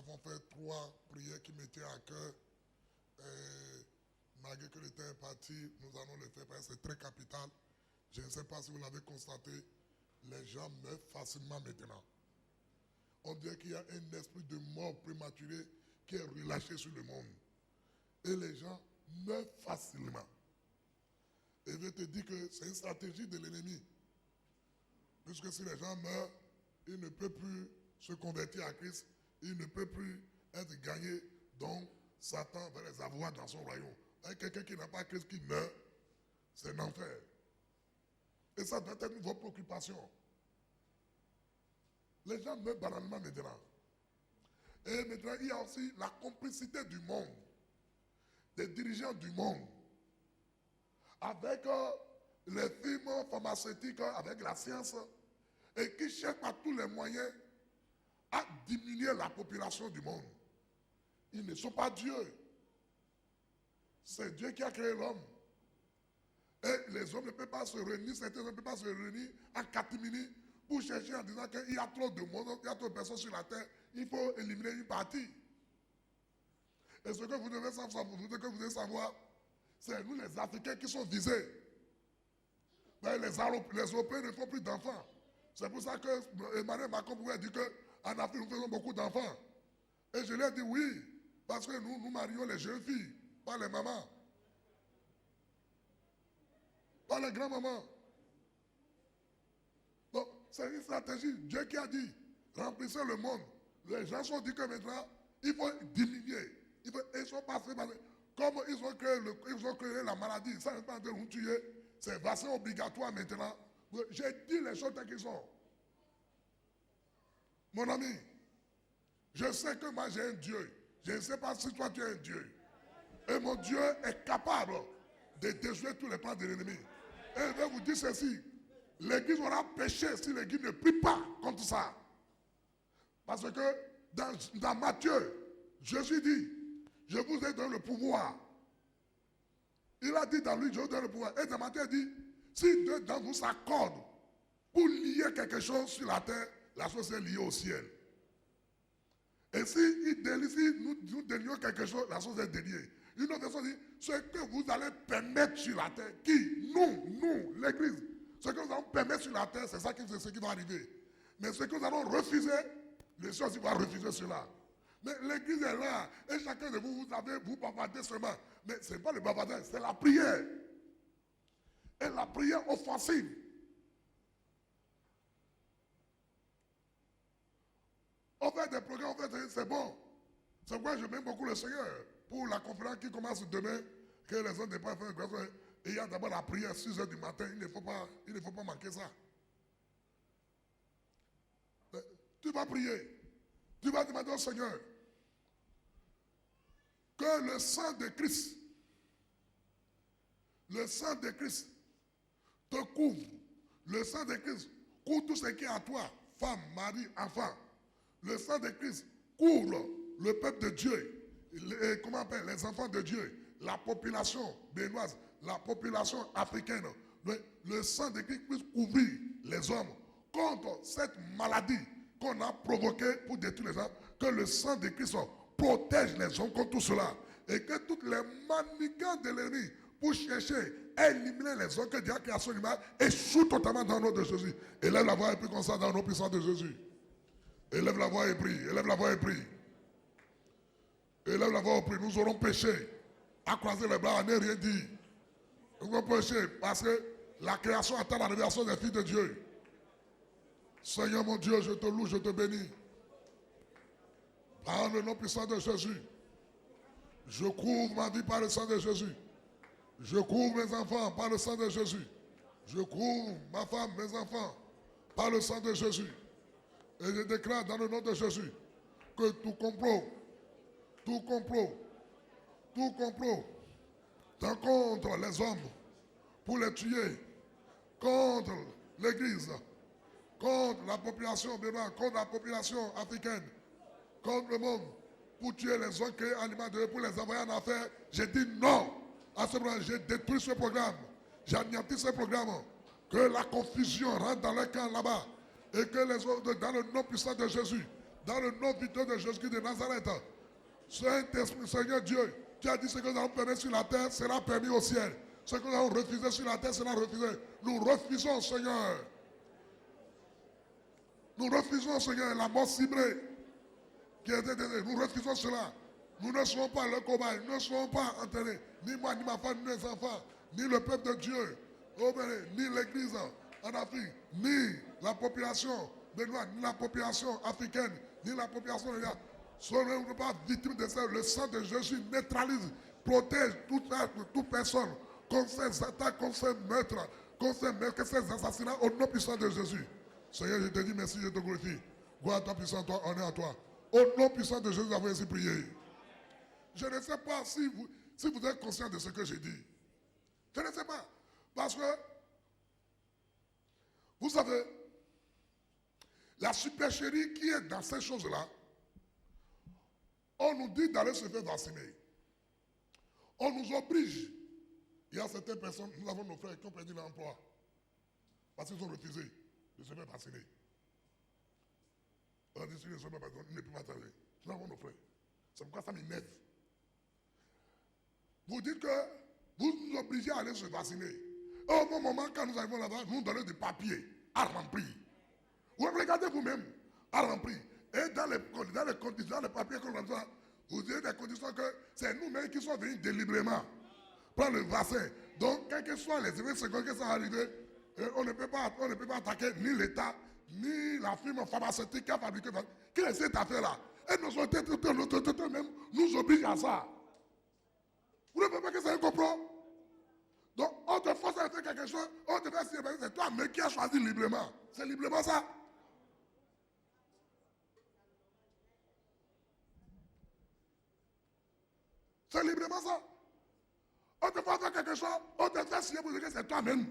avons fait 3 prières qui m'étaient à cœur. Malgré que le temps est parti, nous allons le faire parce que c'est très capital. Je ne sais pas si vous l'avez constaté, les gens meurent facilement maintenant. On dirait qu'il y a un esprit de mort prématurée qui est relâché sur le monde. Et les gens meurent facilement. Et je vais te dire que c'est une stratégie de l'ennemi. Puisque si les gens meurent, ils ne peuvent plus se convertir à Christ, ils ne peuvent plus être gagnés, donc Satan va les avoir dans son royaume. Et quelqu'un qui n'a pas Christ qui meurt, c'est un enfer. Et ça doit être votre préoccupation. Les gens meurent banalement maintenant. Et maintenant, il y a aussi la complicité du monde, des dirigeants du monde, avec les firmes pharmaceutiques, avec la science, et qui cherchent par tous les moyens à diminuer la population du monde. Ils ne sont pas Dieu. C'est Dieu qui a créé l'homme. Et les hommes ne peuvent pas se réunir, certains hommes ne peuvent pas se réunir en catimini pour chercher en disant qu'il y a trop de monde, il y a trop de personnes sur la terre, il faut éliminer une partie. Et ce que vous devez savoir, c'est nous les Africains qui sont visés. Mais les Européens ne font plus d'enfants. C'est pour ça que Emmanuel Macron pouvait dire qu'en Afrique nous faisons beaucoup d'enfants. Et je lui ai dit oui, parce que nous marions les jeunes filles, pas les mamans. Pas les grands-mamans. Donc, c'est une stratégie. Dieu qui a dit, remplissez le monde. Les gens sont dit que maintenant, il faut diminuer. Ils sont passés par... Comme ils ont créé la maladie, ça n'est pas de nous tuer. C'est vaccin obligatoire maintenant. J'ai dit les choses telles qu'elles sont. Mon ami, je sais que moi j'ai un Dieu. Je ne sais pas si toi tu es un Dieu. Et mon Dieu est capable de déjouer tous les plans de l'ennemi. Et je vais vous dire ceci. L'Église aura péché si l'Église ne prie pas contre ça. Parce que dans Matthieu, Jésus dit, je vous ai donné le pouvoir. Il a dit dans lui, je vous donne le pouvoir. Et dans Matthieu, il dit, si deux d'entre vous s'accordent pour lier quelque chose sur la terre, la chose est liée au ciel. Et si nous délions quelque chose, la chose est déliée. Une autre personne dit, ce que vous allez permettre sur la terre, qui? Nous, l'Église. Ce que nous allons permettre sur la terre, c'est ça ce qui va arriver. Mais ce que nous allons refuser, le ciel aussi va refuser cela. Mais l'Église est là, et chacun de vous, vous bavardez seulement. Mais ce n'est pas le bavardage, c'est la prière. Et la prière offensive. On fait des programmes, c'est bon. C'est pourquoi je m'aime beaucoup le Seigneur. Pour la conférence qui commence demain, que les gens ne peuvent pas faire une grâce. Il y a d'abord la prière à 6 h du matin. Il ne faut pas manquer ça. Tu vas prier. Tu vas demander au Seigneur que le sang de Christ te couvre. Le sang de Christ couvre tout ce qui est à toi, femme, mari, enfant. Le sang de Christ couvre le peuple de Dieu, les enfants de Dieu, la population béninoise, la population africaine. Le sang de Christ puisse couvrir les hommes contre cette maladie qu'on a provoquée pour détruire les gens. Que le sang de Christ protège les hommes contre tout cela. Et que toutes les manigances de l'ennemi pour chercher à éliminer les hommes que Dieu a créé à son image échouent totalement dans le nom de Jésus. Élève la voix et prie comme ça dans le nom puissant de Jésus. Élève la voix et prie. Élève la voix et prie. Élève la voix et prie. Nous aurons péché à croiser les bras, à ne rien dire. Nous aurons péché parce que la création attend la révélation des filles de Dieu. Seigneur mon Dieu, je te loue, je te bénis. Par le nom puissant de Jésus. Je couvre ma vie par le sang de Jésus. Je couvre mes enfants par le sang de Jésus. Je couvre ma femme, mes enfants par le sang de Jésus. Et je déclare dans le nom de Jésus que tout complot contre les hommes pour les tuer, contre l'Église, contre la population béninoise, contre la population africaine, contre le monde, pour tuer les hommes créés animaux de pour les envoyer en affaires, j'ai dit non. À ce moment, j'ai détruit ce programme. J'ai anéanti ce programme. Que la confusion rentre dans le camp là-bas. Et que les autres, dans le nom puissant de Jésus, Dans le nom victorieux de Jésus-Christ de Nazareth. Saint-Esprit, Seigneur Dieu, tu as dit ce que nous avons permis sur la terre sera permis au ciel. Ce que nous avons refusé sur la terre sera refusé. Nous refusons, Seigneur. Nous refusons, Seigneur, la mort ciblée. Nous refusons cela. Nous ne serons pas le cobaye. Nous ne serons pas entraînés. Ni moi, ni ma femme, ni mes enfants. Ni le peuple de Dieu. Ni l'église en Afrique. Ni la population de Noirs. Ni la population africaine. Ni la population de l'État. Ne serons pas victimes de ça. Le sang de Jésus neutralise, protège toute personne contre ces attaques, contre ces meurtres, contre ces assassinats au nom puissant de Jésus. Seigneur, je te dis merci, je te glorifie. Gloire à toi, puissant, toi, honneur à toi. Au nom puissant de Jésus, nous avons ainsi prié. Je ne sais pas si vous êtes conscient de ce que j'ai dit. Je ne sais pas. Parce que, vous savez, la supercherie qui est dans ces choses-là, on nous dit d'aller se faire vacciner. On nous oblige. Il y a certaines personnes, nous avons nos frères qui ont perdu l'emploi. Parce qu'ils ont refusé de se faire vacciner. On a dit, si ne se fait pas vacciner, il ne peut pas travailler. Nous avons nos frères. C'est pourquoi ça m'énerve. Vous dites que vous nous obligez à aller se vacciner. Et au bon moment, quand nous arrivons là-bas, nous donnons des papiers à remplir. Vous regardez vous-même, à remplir. Et dans les conditions, dans les papiers qu'on a, vous avez des conditions que c'est nous-mêmes qui sommes venus délibérément prendre le vaccin. Donc, quels que soient les effets secondaires qui sont arrivés, on ne peut pas attaquer ni l'État, ni la firme pharmaceutique qui a fabriqué le vaccin. Quelle est cette affaire-là? Et nos autorités même nous obligent à ça. Vous ne pouvez pas que c'est un complot. Donc, on te force à faire quelque chose, on te fait signer, c'est toi mais qui as choisi librement. C'est librement ça. C'est librement ça. On te fait faire quelque chose, on te fait signer pour dire que c'est toi-même.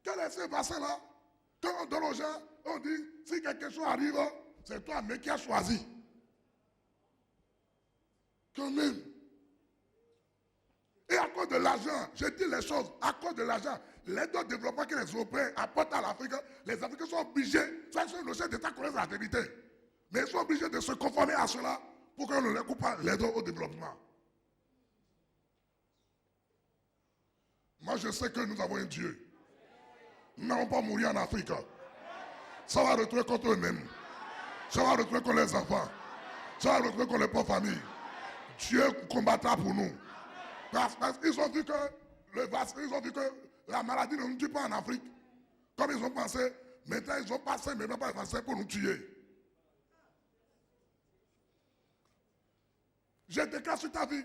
Quel est ce vaccin-là? Quand on donne aux gens, on dit, si quelque chose arrive, c'est toi-même qui as choisi. Quand même. Et à cause de l'argent, je dis les choses, à cause de l'argent, l'aide au développement que les Européens apportent à l'Afrique, les Africains sont obligés, ça c'est le chef d'État qui connaît la vérité, mais ils sont obligés de se conformer à cela pour qu'on ne leur coupe pas l'aide au développement. Moi je sais que nous avons un Dieu. Nous n'allons pas mourir en Afrique. Ça va retrouver contre eux-mêmes. Ça va retrouver contre les enfants. Ça va retrouver contre les pauvres familles. Dieu combattra pour nous. Parce qu'ils ont vu que ils ont vu que la maladie ne nous tue pas en Afrique. Comme ils ont pensé, maintenant ils ont passé maintenant par le vaccin pour nous tuer. Je déclare sur ta vie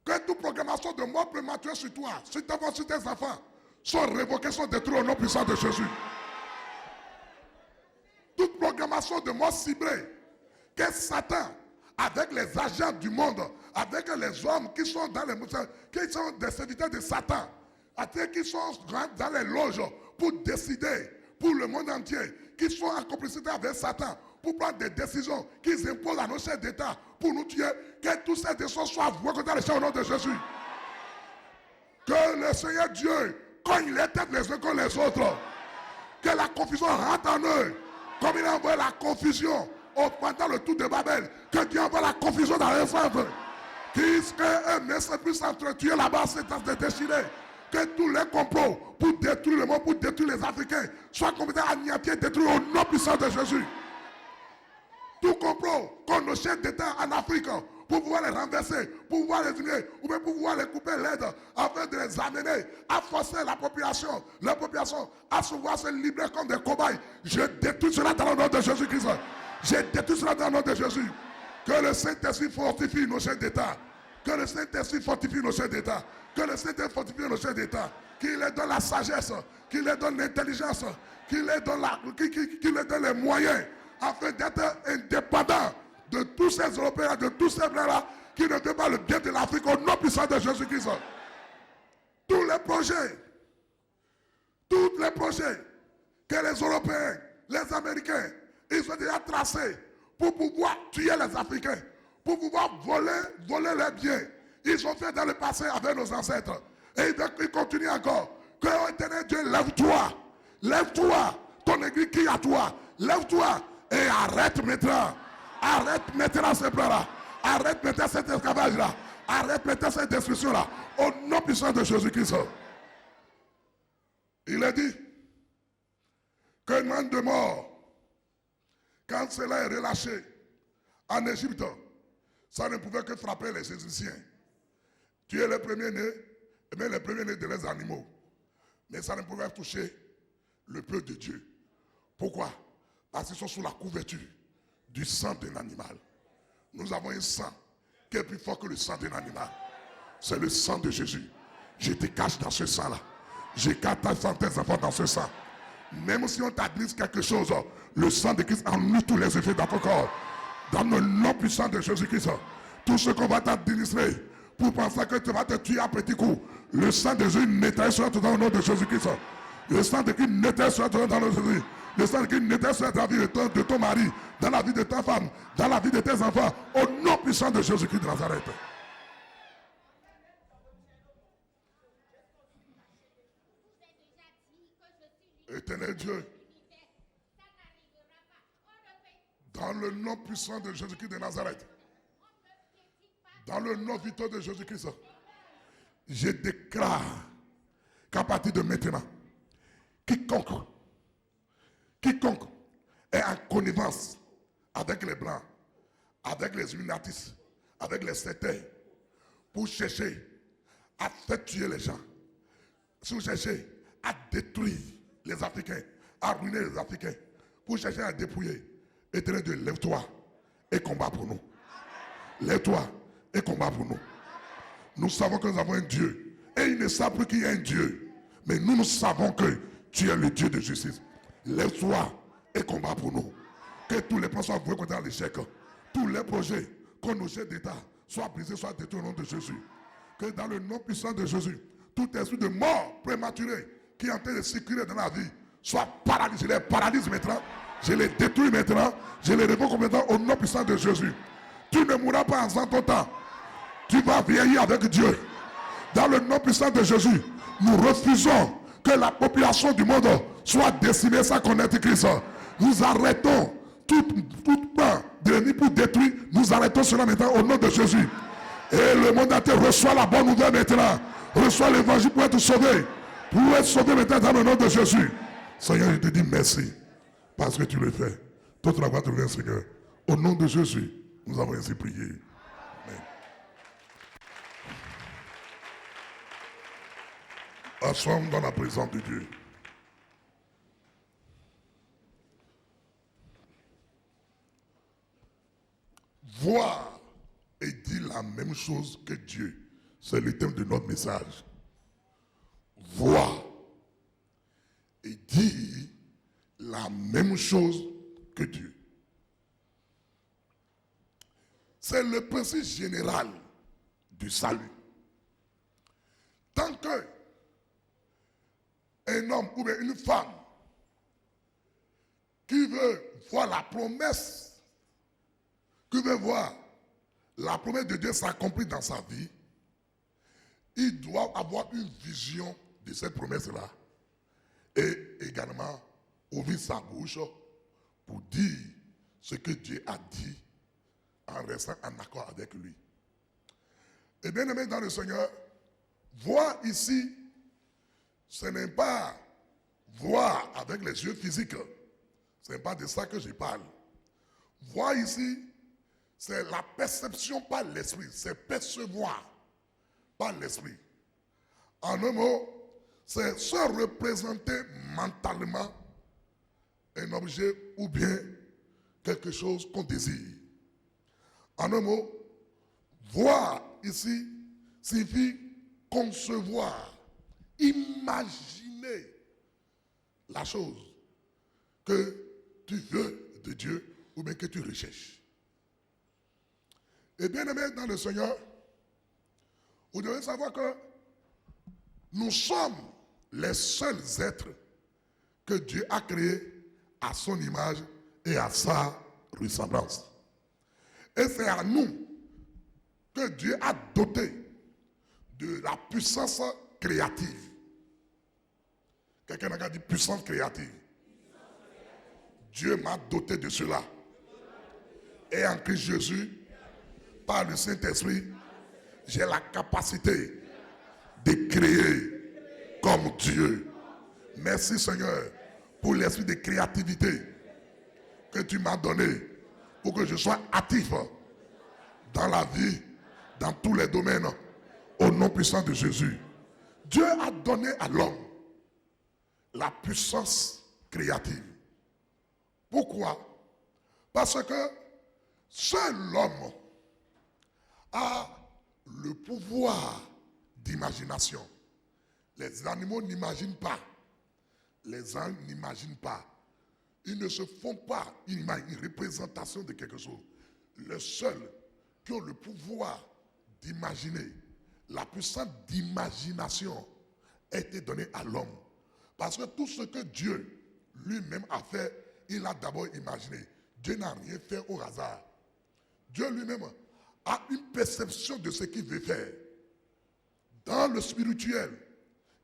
que toute programmation de mort prématurée sur toi, sur ta femme, sur tes enfants, sont révoquées, sont détruites au nom puissant de Jésus. Toute programmation de mort ciblée, que Satan, avec les agents du monde, avec les hommes qui sont dans les qui sont des serviteurs de Satan, qui sont dans les loges pour décider pour le monde entier, qui sont en complicité avec Satan, pour prendre des décisions qu'ils imposent à nos chefs d'État pour nous tuer, que toutes ces décisions soient vouées dans le ciel au nom de Jésus. Que le Seigneur Dieu cogne les têtes les uns contre les autres, que la confusion rentre en eux, comme il a envoyé la confusion pendant le tour de Babel, que Dieu envoie la confusion dans les centres, qu'un ne puisse s'entretuer là-bas, c'est à se déchirer, que tous les complots pour détruire le monde, pour détruire les Africains, soient complètement anéantis et détruits au nom puissant de Jésus. Tout complot contre nos chefs d'État en Afrique, pour pouvoir les renverser, pour pouvoir les unir, ou même pour pouvoir les couper l'aide, afin de les amener à forcer la population à se voir se libérer comme des cobayes. Je détruis cela dans le nom de Jésus-Christ. Je détruis cela dans le nom de Jésus. Que le Saint-Esprit fortifie nos chefs d'État. Que le Saint-Esprit fortifie nos chefs d'État. Que le Saint-Esprit fortifie nos chefs d'État. Qu'il leur donne la sagesse, qu'il leur donne l'intelligence, qu'il leur donne les moyens, afin d'être indépendants de tous ces Européens, de tous ces frères-là, qui ne veulent pas le bien de l'Afrique au nom puissant de Jésus-Christ. Tous les projets que les Européens, les Américains, ils ont déjà tracés pour pouvoir tuer les Africains, pour pouvoir voler leurs biens. Ils ont fait dans le passé avec nos ancêtres. Et ils continuent encore. Que éternel Dieu, lève-toi. Lève-toi. ton église qui est à toi. Lève-toi et arrête maintenant. Arrête maintenant ces plans-là. Arrête maintenant cet esclavage-là. Arrête maintenant cette destruction-là. Au nom puissant de Jésus-Christ. Il a dit qu'un man de mort, quand cela est relâché en Égypte, ça ne pouvait que frapper les Égyptiens. Tu es le premier-né, et même les premiers-nés de les animaux. Mais ça ne pouvait toucher le peuple de Dieu. Pourquoi? Parce qu'ils sont sous la couverture du sang d'un animal. Nous avons un sang qui est plus fort que le sang d'un animal. C'est le sang de Jésus. Je te cache dans ce sang-là. Je cache tes enfants dans ce sang. Même si on t'administre quelque chose, le sang de Christ annule tous les effets dans ton corps. Dans le nom puissant de Jésus-Christ, tout ce qu'on va t'administrer pour penser que tu vas te tuer à petits coups, le sang de Jésus nettoie sur toi dans le nom de Jésus-Christ. Le sang de Christ nettoie sur toi dans le nom de Jésus. Le sang de Christ nettoie sur la vie de ton mari, dans la vie de ta femme, dans la vie de tes enfants, au nom puissant de Jésus-Christ de Nazareth. Éternel Dieu, dans le nom puissant de Jésus-Christ de Nazareth, dans le nom victorieux de Jésus-Christ, je déclare qu'à partir de maintenant, quiconque est en connivence avec les Blancs, avec les Illuminatis, avec les sectaires, pour chercher à faire tuer les gens, pour chercher à détruire les Africains, à ruiner les Africains, pour chercher à dépouiller. Éternel Dieu, lève-toi et combat pour nous. Lève-toi et combat pour nous. Nous savons que nous avons un Dieu. Et ils ne savent plus qu'il y a un Dieu. Mais nous savons que tu es le Dieu de justice. Lève-toi et combat pour nous. Que tous les plans soient voués contre l'échec. Tous les projets qu'on nous jette d'État soient brisés, soient détruits au nom de Jésus. Que dans le nom puissant de Jésus, tout esprit de mort prématuré qui est en train de circuler dans la vie soit paralysé. Je les paralyse maintenant. Je les détruis maintenant. Je les révoque maintenant au nom puissant de Jésus. Tu ne mourras pas en ton temps. Tu vas vieillir avec Dieu. Dans le nom puissant de Jésus, nous refusons que la population du monde soit décimée sans connaître Christ. Nous arrêtons tout plan de l'ennemi pour détruire. Nous arrêtons cela maintenant au nom de Jésus. Et le monde entier reçoit la bonne nouvelle maintenant. Reçoit l'évangile pour être sauvé. Pour être sauvé maintenant dans le nom de Jésus. Seigneur, je te dis merci. Parce que tu le fais. Toute la gloire te revient, Seigneur. Au nom de Jésus, nous avons ainsi prié. Amen. Assoyons dans la présence de Dieu. Voir et dire la même chose que Dieu. C'est le thème de notre message. Voir et dire la même chose que Dieu. C'est le principe général du salut. Tant que un homme ou bien une femme qui veut voir la promesse, qui veut voir la promesse de Dieu s'accomplir dans sa vie, il doit avoir une vision de cette promesse-là. Et également ouvrir sa bouche pour dire ce que Dieu a dit en restant en accord avec lui. Et bien aimé dans le Seigneur, voir ici, ce n'est pas voir avec les yeux physiques. Ce n'est pas de ça que je parle. Voir ici, c'est la perception par l'esprit. C'est percevoir par l'esprit. En un mot, c'est se représenter mentalement un objet ou bien quelque chose qu'on désire. En un mot, voir ici signifie concevoir, imaginer la chose que tu veux de Dieu ou bien que tu recherches. Et bien aimé dans le Seigneur, vous devez savoir que nous sommes les seuls êtres que Dieu a créés à son image et à sa ressemblance. Et c'est à nous que Dieu a doté de la puissance créative. Quelqu'un a dit puissance créative. Dieu m'a doté de cela. Et en Christ Jésus, par le Saint-Esprit, j'ai la capacité de créer comme Dieu. Merci Seigneur pour l'esprit de créativité que tu m'as donné pour que je sois actif dans la vie, dans tous les domaines, au nom puissant de Jésus. Dieu a donné à l'homme la puissance créative. Pourquoi? Parce que seul l'homme a le pouvoir d'imagination. Les animaux n'imaginent pas. Les gens n'imaginent pas. Ils ne se font pas une représentation de quelque chose. Les seuls qui ont le pouvoir d'imaginer, la puissance d'imagination a été donnée à l'homme. Parce que tout ce que Dieu lui-même a fait, il a d'abord imaginé. Dieu n'a rien fait au hasard. Dieu lui-même a une perception de ce qu'il veut faire. Dans le spirituel,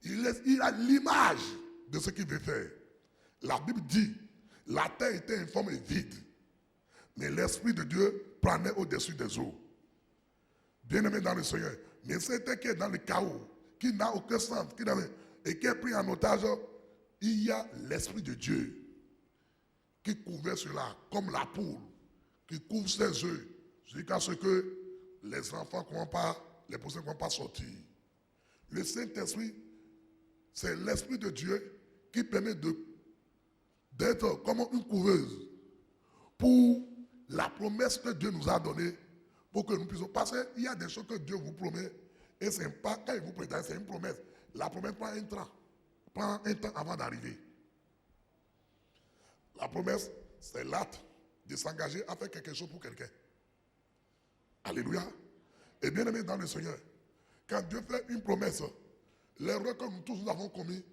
il a l'image de ce qu'il veut faire. La Bible dit, la terre était informe et vide, mais l'Esprit de Dieu planait au-dessus des eaux. Bien-aimé dans le Seigneur, mais c'était qui est dans le chaos, qui n'a aucun sens, et qui est pris en otage, il y a l'Esprit de Dieu qui couvrait cela, comme la poule, qui couvre ses œufs, jusqu'à ce que les enfants ne commencent pas, les poussins ne commencent pas sortir. Le Saint-Esprit, c'est l'Esprit de Dieu qui permet d'être comme une couveuse pour la promesse que Dieu nous a donnée, pour que nous puissions. Parce qu'il y a des choses que Dieu vous promet, et c'est pas quand il vous présente, c'est une promesse. La promesse prend un temps avant d'arriver. La promesse, c'est l'acte de s'engager à faire quelque chose pour quelqu'un. Alléluia. Et bien aimé dans le Seigneur, quand Dieu fait une promesse, l'erreur que nous tous nous avons commis,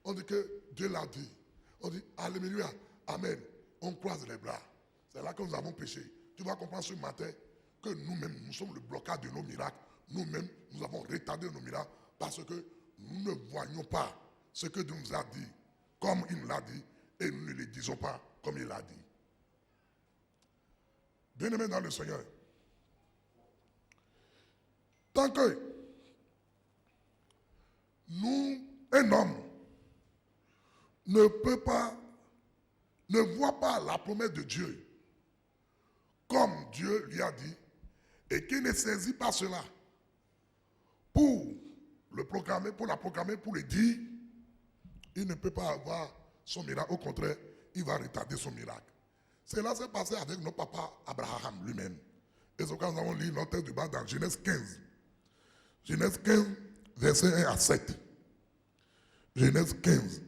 on dit que Dieu l'a dit. On dit Alléluia, Amen. On croise les bras. C'est là que nous avons péché. Tu vas comprendre ce matin que nous-mêmes, nous sommes le blocage de nos miracles. Nous-mêmes, nous avons retardé nos miracles parce que nous ne voyons pas ce que Dieu nous a dit comme il nous l'a dit et nous ne le disons pas comme il l'a dit. Bien-aimés dans le Seigneur, tant que un homme ne voit pas la promesse de Dieu comme Dieu lui a dit et qu'il ne saisit pas cela pour la proclamer, pour le dire, il ne peut pas avoir son miracle. Au contraire, il va retarder son miracle. Cela s'est passé avec notre papa Abraham lui-même. Et c'est quand nous avons lu notre texte du bas dans Genèse 15. Genèse 15, verset 1 à 7. Genèse 15,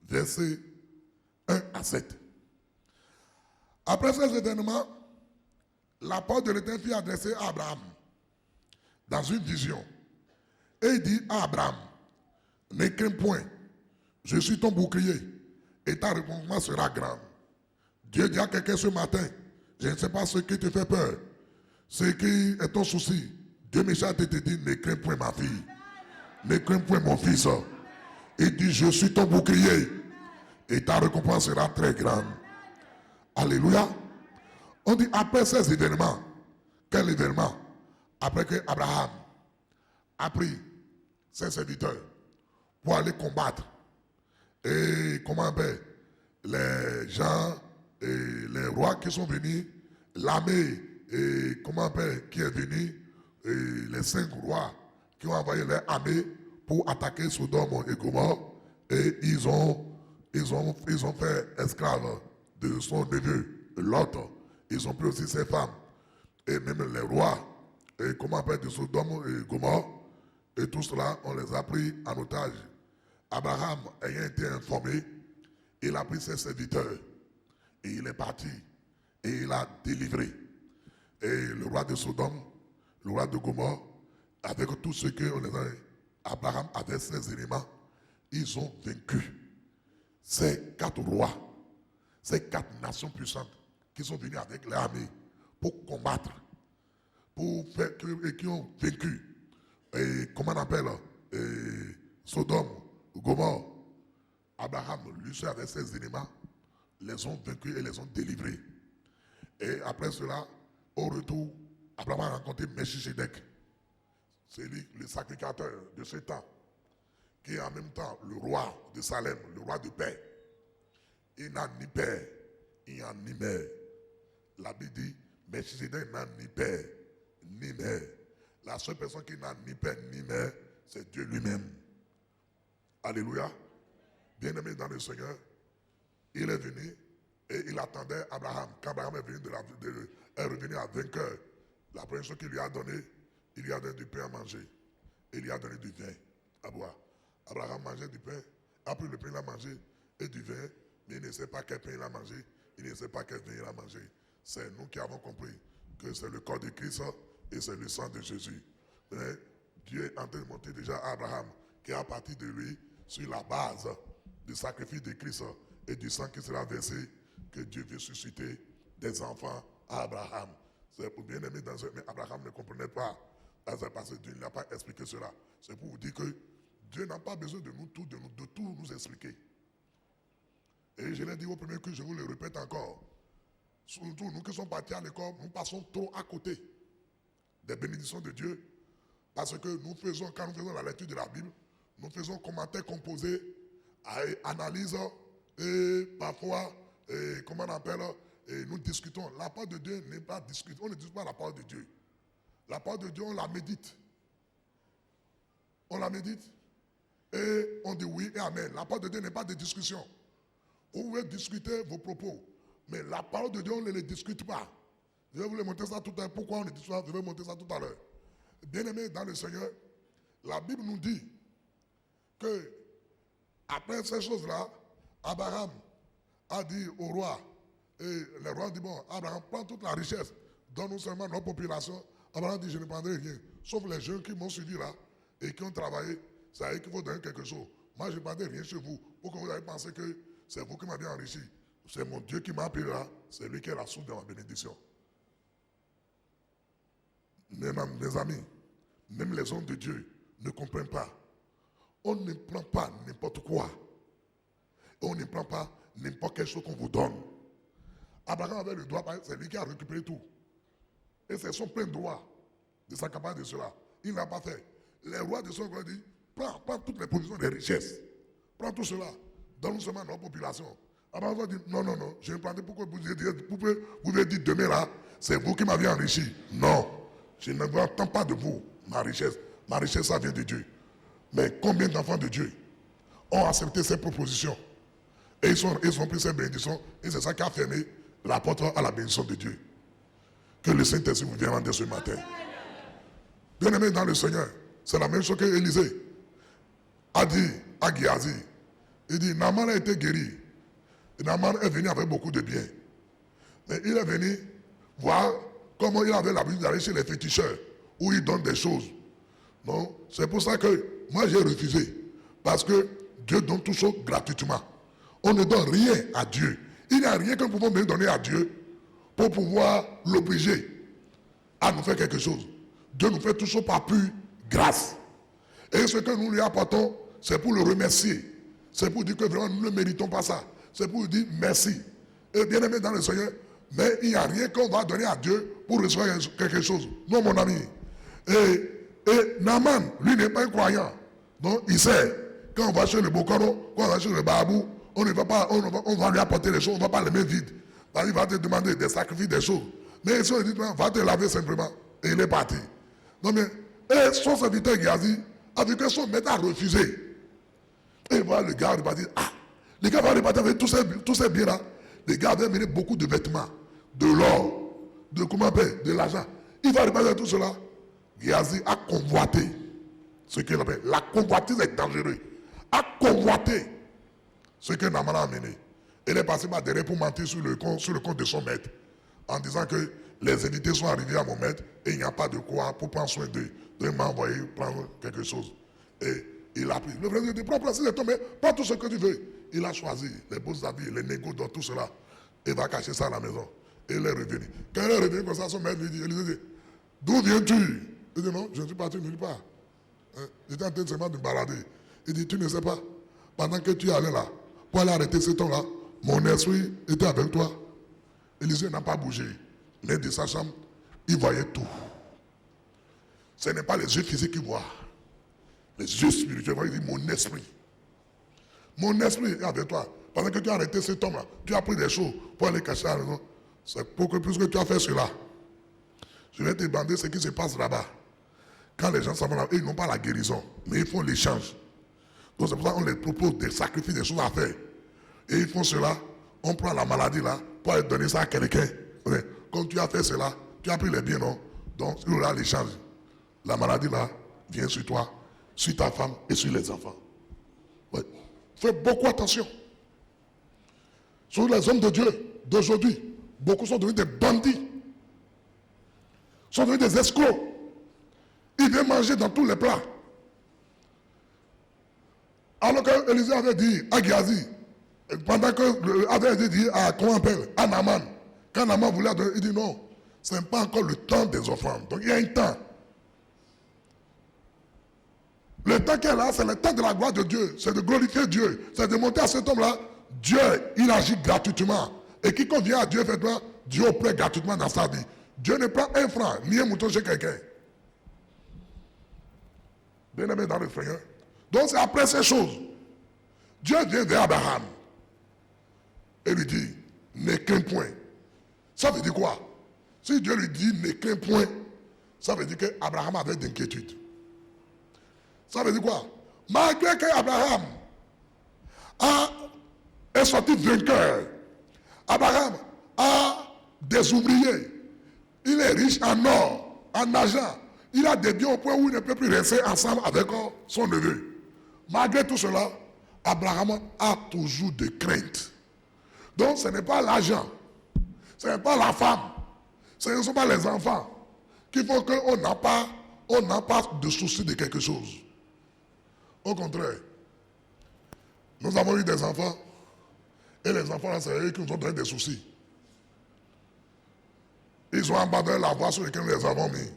verset 1 à 7. Après ces événements, la parole de l'Éternel fut adressée à Abraham dans une vision. Et il dit à Abraham, ne crains point, je suis ton bouclier et ta récompense sera grande. Dieu dit à quelqu'un ce matin, je ne sais pas ce qui te fait peur, ce qui est ton souci. Dieu me chante et te dit, ne crains point ma fille, ne crains point mon fils. Il dit, je suis ton bouclier et ta récompense sera très grande. Alléluia. On dit, après ces événements, quel événement? Après que Abraham a pris ses serviteurs pour aller combattre. Et comment on appelle les gens et les rois qui sont venus, l'armée et comment on appelle qui est venu, et les 5 rois qui ont envoyé leur armée pour attaquer Sodome et Gomorrhe, et ils ont fait esclave de son neveu, l'autre. Ils ont pris aussi ses femmes, et même les rois, et comment on appelle de Sodome et Gomorrhe, et tout cela, on les a pris en otage. Abraham ayant été informé, il a pris ses serviteurs, et il est parti, et il a délivré. Et le roi de Sodome, le roi de Gomorrhe, avec tous ceux que Abraham avait ses éléments, ils ont vaincu ces 4 rois, ces 4 nations puissantes qui sont venues avec l'armée pour combattre, et qui ont vaincu. Et comment on appelle Sodome, Gomorrhe. Abraham, lui seul avec ses éléments, les ont vaincus et les ont délivrés. Et après cela, au retour, Abraham a rencontré Melchisedec. C'est lui, le sacrificateur de ce temps, qui est en même temps le roi de Salem, le roi de paix. Il n'a ni père, il n'a ni mère. La Bible dit, Melchisedec n'a ni père, ni mère. La seule personne qui n'a ni père, ni mère, c'est Dieu lui-même. Alléluia. Bien-aimé dans le Seigneur, il est venu et il attendait Abraham. Quand Abraham est revenu à vainqueur, la première chose qu'il lui a donné, il lui a donné du pain à manger. Il lui a donné du vin à boire. Abraham mangeait du pain, a pris le pain, il a mangé, et du vin, mais il ne sait pas quel pain il a mangé, il ne sait pas quel vin il a mangé. C'est nous qui avons compris que c'est le corps de Christ et c'est le sang de Jésus. Mais Dieu est en train de montrer déjà à Abraham qu'à partir de lui, sur la base du sacrifice de Christ et du sang qui sera versé, que Dieu veut susciter des enfants à Abraham. C'est pour bien aimer dans ce... Mais Abraham ne comprenait pas. Parce que Dieu n'a pas expliqué cela. C'est pour vous dire que Dieu n'a pas besoin de nous tout, de tout nous expliquer. Et je l'ai dit au premier que je vous le répète encore. Surtout nous qui sommes partis à l'école, nous passons trop à côté des bénédictions de Dieu. Parce que nous faisons, quand nous faisons la lecture de la Bible, nous faisons commentaires composés, analyse, et parfois, comment on appelle, et nous discutons. La parole de Dieu n'est pas discutée. On ne discute pas la parole de Dieu. La parole de Dieu, on la médite. On la médite et on dit oui et amen. La parole de Dieu n'est pas de discussion. Vous pouvez discuter vos propos, mais la parole de Dieu, on ne les discute pas. Je vais vous le montrer ça tout à l'heure. Pourquoi on ne discute pas? Je vais vous montrer ça tout à l'heure. Bien-aimés dans le Seigneur, la Bible nous dit que après ces choses-là, Abraham a dit au roi, et le roi dit, bon, Abraham, prends toute la richesse, donne-nous seulement notre population. Abraham dit, je ne prendrai rien, sauf les jeunes qui m'ont suivi là, et qui ont travaillé, c'est à eux qu'il faut donner quelque chose. Moi, je ne prendrai rien chez vous, pour que vous ayez pensé que c'est vous qui m'avez enrichi. C'est mon Dieu qui m'a appelé là, c'est lui qui est la source de ma bénédiction. Mes amis, même les hommes de Dieu ne comprennent pas. On ne prend pas n'importe quoi. On ne prend pas n'importe quelle chose qu'on vous donne. Abraham avait le droit, c'est lui qui a récupéré tout. Et c'est son plein droit de s'accaparer de cela. Il n'a pas fait. Les rois de son roi dit, prends toutes les provisions des richesses. Prends tout cela. Donne-nous seulement notre population. Abraham dit, non, je ne prendrai pourquoi vous pouvez dire demain là, c'est vous qui m'avez enrichi. Non, je ne attends pas de vous, ma richesse. Ma richesse, ça vient de Dieu. Mais combien d'enfants de Dieu ont accepté ces propositions? Et ils ont pris ces bénédictions. Et c'est ça qui a fermé la porte à la bénédiction de Dieu. Que le Saint-Esprit vous vienne rendre ce matin. Bien-aimés dans le Seigneur, c'est la même chose que Élisée a dit à Géasi. Il dit, Naaman a été guéri. Et Naaman est venu avec beaucoup de biens. Mais il est venu voir comment il avait l'habitude d'aller chez les féticheurs, où ils donnent des choses. Non, c'est pour ça que moi j'ai refusé. Parce que Dieu donne tout ça gratuitement. On ne donne rien à Dieu. Il n'y a rien que nous pouvons bien donner à Dieu pour pouvoir l'obliger à nous faire quelque chose. Dieu nous fait tout ça par pure grâce. Et ce que nous lui apportons, c'est pour le remercier. C'est pour dire que vraiment nous ne méritons pas ça. C'est pour lui dire merci. Et bien aimé dans le Seigneur, mais il n'y a rien qu'on va donner à Dieu pour recevoir quelque chose. Non, mon ami. Et Naaman, lui, n'est pas un croyant. Donc, il sait, quand on va chez le Bokoro, quand on va chez le Babou, on ne va pas, on va lui apporter les choses, on ne va pas les mettre vides. Il va te demander des sacrifices, des choses. Mais si on dit, va te laver simplement. Et il est parti. Donc, et son serviteur Géasi a vu que son maître a refusé. Et voilà, le gars va dire, les gars vont repartir avec tous ces biens-là. Les gars avaient mené beaucoup de vêtements, de l'or, de l'argent. Il va repartir avec tout cela. Géasi a convoité. Ce qu'il appelle la convoitise est dangereux. A convoité ce que Naaman a amené. Il est passé par derrière pour mentir sur le compte de son maître. En disant que les invités sont arrivés à mon maître et il n'y a pas de quoi pour prendre soin d'eux. Donc il m'a envoyé prendre quelque chose. Et il a pris. Le frère dit, prends, c'est tombé, prends tout ce que tu veux. Il a choisi les beaux habits, les négos, dans tout cela. Il va cacher ça à la maison. Et il est revenu. Quand il est revenu comme ça, son maître lui dit, d'où viens-tu? Il dit, non, je ne suis parti nulle part. J'étais en train seulement de me balader. Il dit, tu ne sais pas, pendant que tu es allé là, pour aller arrêter cet homme-là, mon esprit était avec toi. Élisée n'a pas bougé. Mais de sa chambre, il voyait tout. Ce n'est pas les yeux physiques qui voient. Les yeux spirituels, il dit mon esprit. Mon esprit est avec toi. Pendant que tu as arrêté cet homme-là, tu as pris des choses pour aller cacher à la maison. C'est beaucoup plus que tu as fait cela. Je vais te demander ce qui se passe là-bas. Quand les gens s'en vont là, ils n'ont pas la guérison, mais ils font l'échange. Donc c'est pour ça qu'on les propose des sacrifices, des choses à faire. Et ils font cela, on prend la maladie là, pour aller donner ça à quelqu'un. Quand tu as fait cela, tu as pris les biens, non? Donc il y aura l'échange. La maladie là vient sur toi, sur ta femme et sur les enfants. Ouais. Fais beaucoup attention. Sur les hommes de Dieu d'aujourd'hui, beaucoup sont devenus des bandits. Sont devenus des escrocs. Ils viennent manger dans tous les plats. Alors que Élisée avait dit à Géasi, pendant que avait dit à, comment on appelle, à Naaman, quand Naaman voulait donner, il dit non, ce n'est pas encore le temps des offrandes. Donc il y a un temps. Le temps qu'il y a là, c'est le temps de la gloire de Dieu. C'est de glorifier Dieu. C'est de monter à cet homme-là. Dieu, il agit gratuitement. Et quiconque vient à Dieu, effectivement, Dieu opère gratuitement dans sa vie. Dieu ne prend un franc, ni un mouton chez quelqu'un. Bien aimé dans le Seigneur. Donc c'est après ces choses. Dieu vient vers Abraham et lui dit, ne crains point. Ça veut dire quoi? Si Dieu lui dit, ne crains point, ça veut dire qu'Abraham avait d'inquiétude. Ça veut dire quoi? Malgré qu'Abraham est sorti vainqueur, Abraham a des ouvriers, il est riche en or, en argent, il a des biens au point où il ne peut plus rester ensemble avec son neveu. Malgré tout cela, Abraham a toujours des craintes. Donc ce n'est pas l'argent, ce n'est pas la femme, ce ne sont pas les enfants qui font qu'on n'a pas de souci de quelque chose. Au contraire, nous avons eu des enfants et les enfants, c'est eux qui nous ont donné des soucis. Ils ont abandonné la voie sur laquelle nous les avons mis.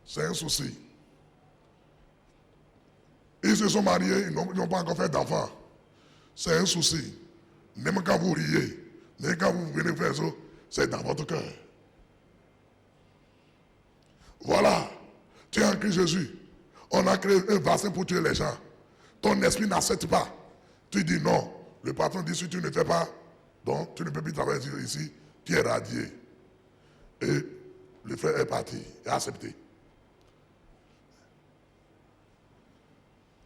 C'est un souci. Ils se sont mariés, ils n'ont pas encore fait d'enfants. C'est un souci. Même quand vous riez, même quand vous venez faire ça, c'est dans votre cœur. Voilà, tu es en Christ Jésus. On a créé un vaccin pour tuer les gens. Ton esprit n'accepte pas. Tu dis non. Le patron dit si tu ne fais pas, donc tu ne peux plus travailler ici, tu es radié. Et le frère est parti, est accepté.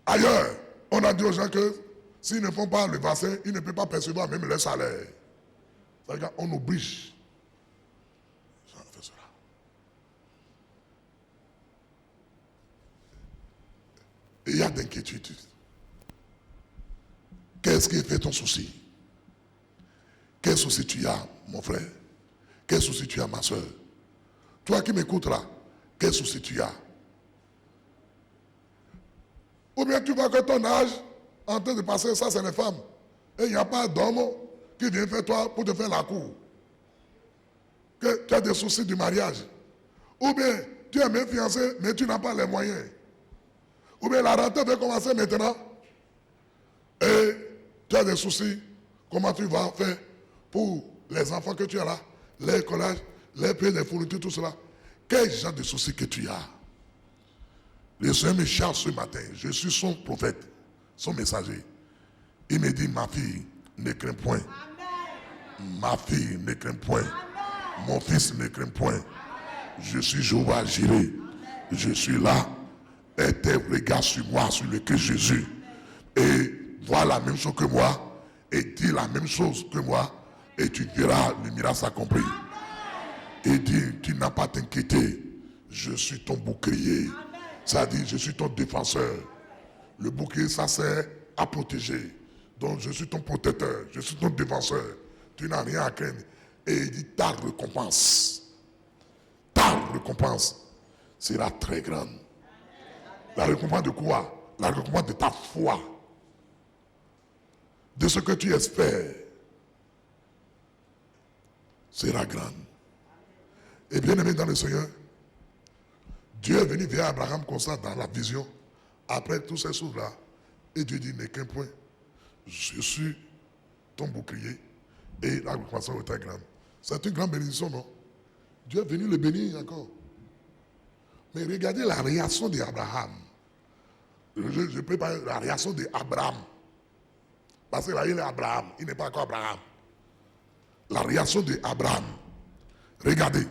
Ailleurs, on a dit aux gens que s'ils ne font pas le vaccin, ils ne peuvent pas percevoir même leur salaire. C'est-à-dire qu'on oblige. On fait cela. Et il y a d'inquiétude. Qu'est-ce qui fait ton souci? Quel souci tu as, mon frère? Quel souci tu as, ma soeur? Toi qui m'écoutes là, quel souci tu as? Ou bien tu vois que ton âge, en train de passer, ça c'est les femmes. Et il n'y a pas d'homme qui vient faire toi pour te faire la cour. Que tu as des soucis du mariage. Ou bien tu es même fiancé, mais tu n'as pas les moyens. Ou bien la rentrée va commencer maintenant. Et tu as des soucis. Comment tu vas faire pour les enfants que tu as là, les collages, les prix, les fournitures, tout cela. Quel genre de soucis que tu as? Le Seigneur me charge ce matin. Je suis son prophète, son messager. Il me dit, ma fille, ne crains point. Amen. Ma fille, ne crains point. Amen. Mon fils, ne crains point. Amen. Je suis Jéhovah Jireh. Je suis là. Et tes regards sur moi, sur le Christ Jésus. Et vois la même chose que moi. Et dis la même chose que moi. Et tu verras le miracle accompli. Et dis, tu n'as pas à t'inquiéter. Je suis ton bouclier. Ça dit, je suis ton défenseur. Le bouclier, ça sert à protéger. Donc, je suis ton protecteur. Je suis ton défenseur. Tu n'as rien à craindre. Et il dit, ta récompense sera très grande. La récompense de quoi? La récompense de ta foi. De ce que tu espères sera grande. Et bien aimé dans le Seigneur, Dieu est venu vers Abraham comme ça dans la vision, après tous ces choses-là. Et Dieu dit, ne crains point, je suis ton bouclier, Et la croissance était grande. C'est une grande bénédiction, non? Dieu est venu le bénir encore. Mais regardez la réaction d'Abraham. Je prépare la réaction d'Abraham. Parce que là, il est Abraham. Il n'est pas encore Abraham. La réaction d'Abraham. Regardez.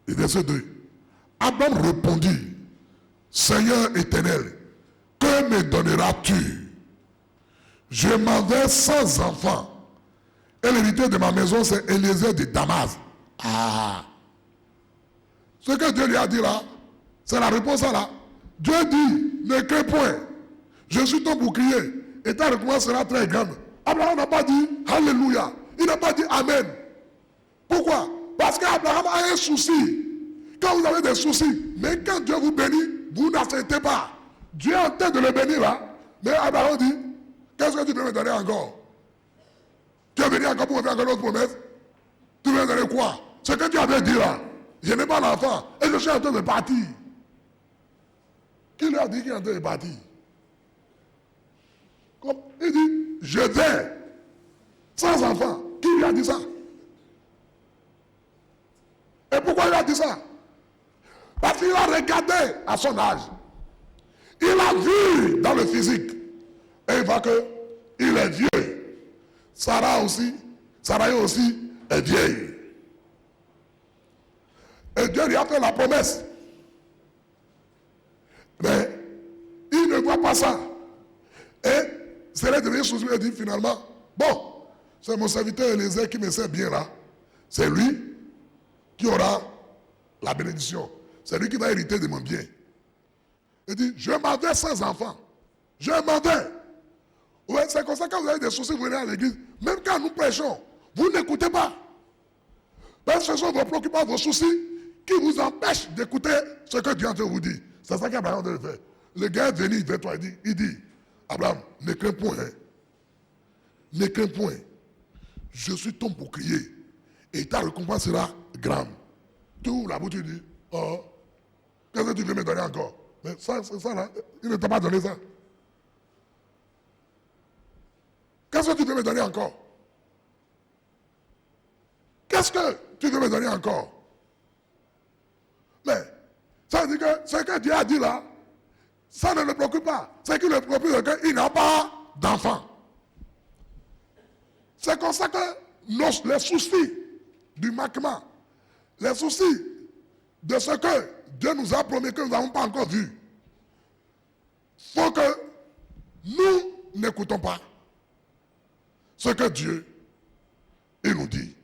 Le verset 2. Abraham répondit, Seigneur éternel, que me donneras-tu? Je m'en vais sans enfant. Et l'héritier de ma maison, c'est Eliezer de Damas. Ah. Ce que Dieu lui a dit là, c'est la réponse à là. Dieu dit, ne crains point. Je suis ton bouclier. Et ta récompense sera très grande. Abraham n'a pas dit Alléluia. Il n'a pas dit Amen. Pourquoi? Parce qu'Abraham a un souci. Quand vous avez des soucis, mais quand Dieu vous bénit, vous n'acceptez pas. Dieu est en train de le bénir là. Mais Abraham dit, qu'est-ce que tu peux me donner encore? Tu es venu encore pour me faire encore une autre promesse? Tu veux me donner quoi? Ce que tu avais dit là. Je n'ai pas l'enfant. Et je suis en train de partir. Qui lui a dit qu'il est en train de partir? Comme il dit, je vais sans enfant. Qui lui a dit ça? Et pourquoi il a dit ça? Parce qu'il a regardé à son âge. Il a vu dans le physique. Et il voit qu'il est vieux. Sarah aussi est vieille. Et Dieu lui a fait la promesse. Mais il ne voit pas ça. Et c'est la dernière chose qu'il a dit finalement, bon, c'est mon serviteur Eliezer qui me sert bien là. C'est lui qui aura la bénédiction. C'est lui qui va hériter de mon bien. Il dit, je m'en vais sans enfant. Je m'en vais. Ouais, c'est comme ça quand vous avez des soucis, vous venez à l'église. Même quand nous prêchons, vous n'écoutez pas. Parce que ce sont vos préoccupations, vos soucis qui vous empêchent d'écouter ce que Dieu vous dit. C'est ça qu'Abraham devait faire. Le gars est venu vers toi, il dit, Abraham, ne crains point. Hein. Ne crains point. Je suis ton bouclier. Et ta récompense sera grande. Tu ouvres la bouche, tu dis, oh, qu'est-ce que tu veux me donner encore? Mais ça là, il ne t'a pas donné ça. Qu'est-ce que tu veux me donner encore? Qu'est-ce que tu veux me donner encore? Mais ça veut dire que ce que Dieu a dit là, ça ne le préoccupe pas. Ce qui le préoccupe, c'est qu'il n'a pas d'enfant. C'est comme ça que les soucis du manquement, les soucis de ce que Dieu nous a promis que nous n'avons pas encore vu, faut que nous n'écoutons pas ce que Dieu il nous dit.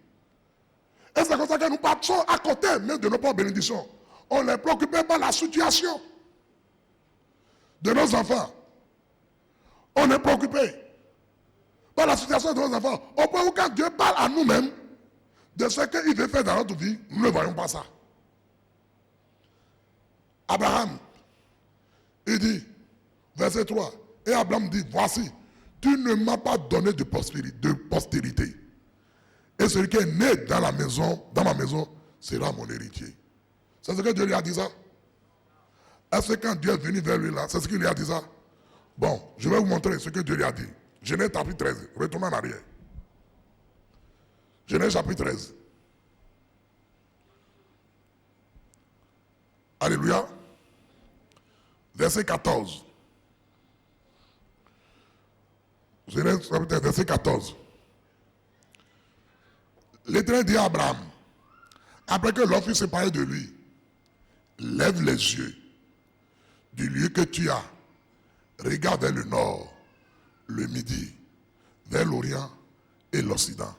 Et c'est comme ça que nous partons à côté même de nos propres bénédictions. On ne les préoccupait pas la situation de nos enfants. On est préoccupé par la situation de nos enfants. Au point où quand Dieu parle à nous-mêmes de ce qu'il veut faire dans notre vie, nous ne voyons pas ça. Abraham, il dit, verset 3, et Abraham dit, voici, tu ne m'as pas donné de postérité. Et celui qui est né dans ma maison, sera mon héritier. C'est ce que Dieu lui a dit ça? Est-ce que quand Dieu est venu vers lui là, c'est ce qu'il lui a dit ça? Bon, je vais vous montrer ce que Dieu lui a dit. Genèse chapitre 13, retournons en arrière. Genèse chapitre 13. Alléluia. Verset 14. Genèse chapitre 13, verset 14. L'Éternel dit à Abraham, après que l'homme fut séparé de lui, lève les yeux du lieu que tu as, regarde vers le nord, le midi, vers l'orient et l'occident.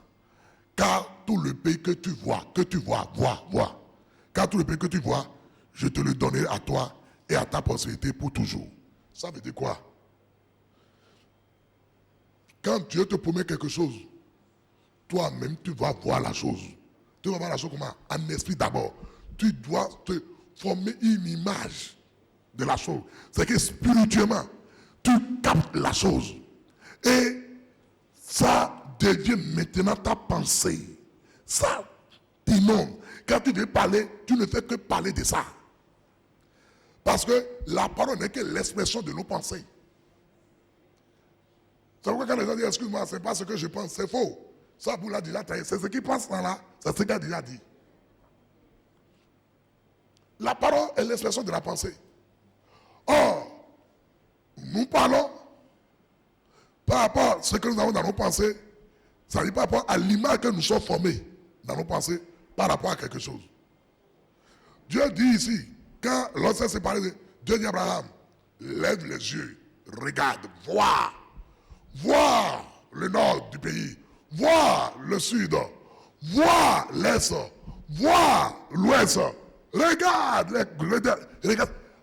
Car tout le pays que tu vois, vois. Car tout le pays que tu vois, je te le donnerai à toi et à ta postérité pour toujours. Ça veut dire quoi? Quand Dieu te promet quelque chose, toi-même, tu vas voir la chose. Tu vas voir la chose comment? En esprit d'abord. Tu dois te former une image de la chose. C'est que spirituellement, tu captes la chose. Et ça devient maintenant ta pensée. Ça t'inonde. Quand tu veux parler, tu ne fais que parler de ça. Parce que la parole n'est que l'expression de nos pensées. C'est pourquoi quand les gens disent, excuse-moi, c'est pas ce que je pense, c'est faux. Ça, vous l'a déjà trahi. C'est ce qui passe là, c'est ce qu'il a déjà dit. La parole est l'expression de la pensée. Or, nous parlons par rapport à ce que nous avons dans nos pensées, ça dit par rapport à l'image que nous sommes formés dans nos pensées par rapport à quelque chose. Dieu dit ici, quand l'on s'est séparé, Dieu dit à Abraham, lève les yeux, regarde, vois le nord du pays, vois le sud, vois l'est, vois l'ouest, regarde.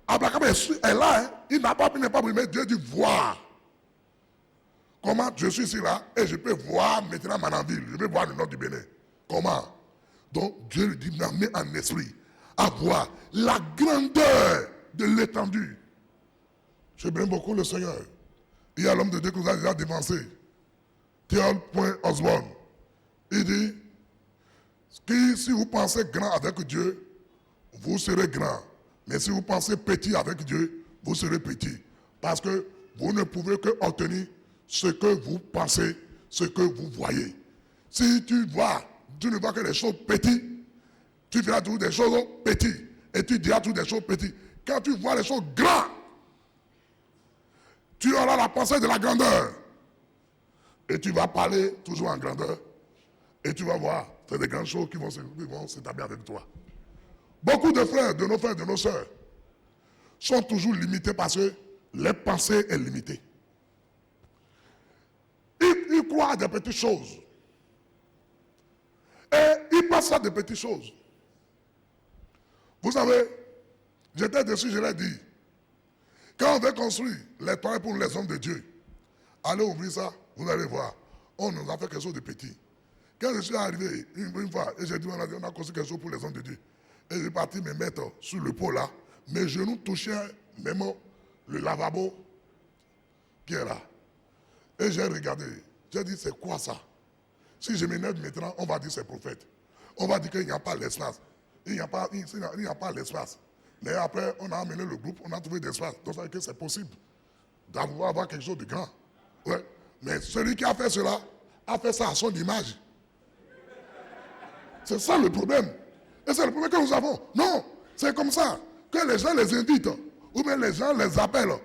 Abraham est là, hein? Il n'a pas pris, mais Dieu dit voir. Comment je suis ici là et je peux voir maintenant Mananville, je peux voir le nord du Bénin. Comment? Donc Dieu lui dit, met en esprit à voir la grandeur de l'étendue. Je bien beaucoup le Seigneur. Il y a l'homme de Dieu que vous avez déjà dévancé. Osborne. Il dit que si vous pensez grand avec Dieu, vous serez grand. Mais si vous pensez petit avec Dieu, vous serez petit. Parce que vous ne pouvez que obtenir ce que vous pensez, ce que vous voyez. Si tu ne vois que des choses petites, tu verras toujours des choses petites. Et tu diras toujours des choses petites. Quand tu vois les choses grandes, tu auras la pensée de la grandeur. Et tu vas parler toujours en grandeur. Et tu vas voir, c'est des grandes choses qui vont s'établir avec toi. Beaucoup de frères, de nos sœurs, sont toujours limités parce que leur pensée est limitée. Ils croient à des petites choses. Et ils pensent à des petites choses. Vous savez, j'étais dessus, je l'ai dit. Quand on veut construire les toilettes pour les hommes de Dieu, allez ouvrir ça, vous allez voir. On nous a fait quelque chose de petit. Quand je suis arrivé une fois, et j'ai dit, on a construit quelque chose pour les hommes de Dieu. Et j'ai parti me mettre sur le pot là. Mes genoux touchaient même le lavabo qui est là. Et j'ai regardé. J'ai dit, c'est quoi ça? Si je m'énerve maintenant, on va dire c'est prophète. On va dire qu'il n'y a pas l'espace. Il n'y a pas l'espace. Mais après, on a amené le groupe, on a trouvé l'espace. Donc ça veut dire que c'est possible d'avoir quelque chose de grand. Ouais. Mais celui qui a fait cela, a fait ça à son image. C'est ça le problème. Et c'est le problème que nous avons. Non, c'est comme ça que les gens les invitent, ou bien les gens les appellent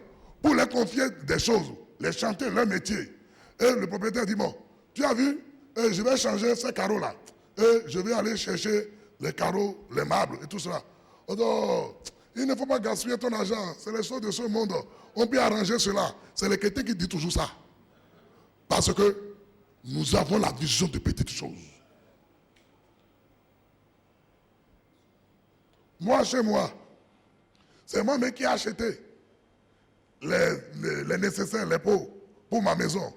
pour leur confier des choses, les chanter leur métier. Et le propriétaire dit, bon, tu as vu, je vais changer ces carreaux-là. Et je vais aller chercher les carreaux, les marbles et tout cela. Oh, il ne faut pas gaspiller ton argent. C'est les choses de ce monde. On peut arranger cela. C'est le chrétien qui dit toujours ça. Parce que nous avons la vision de petites choses. Moi, chez moi, c'est moi-même qui ai acheté les nécessaires, les pots pour ma maison.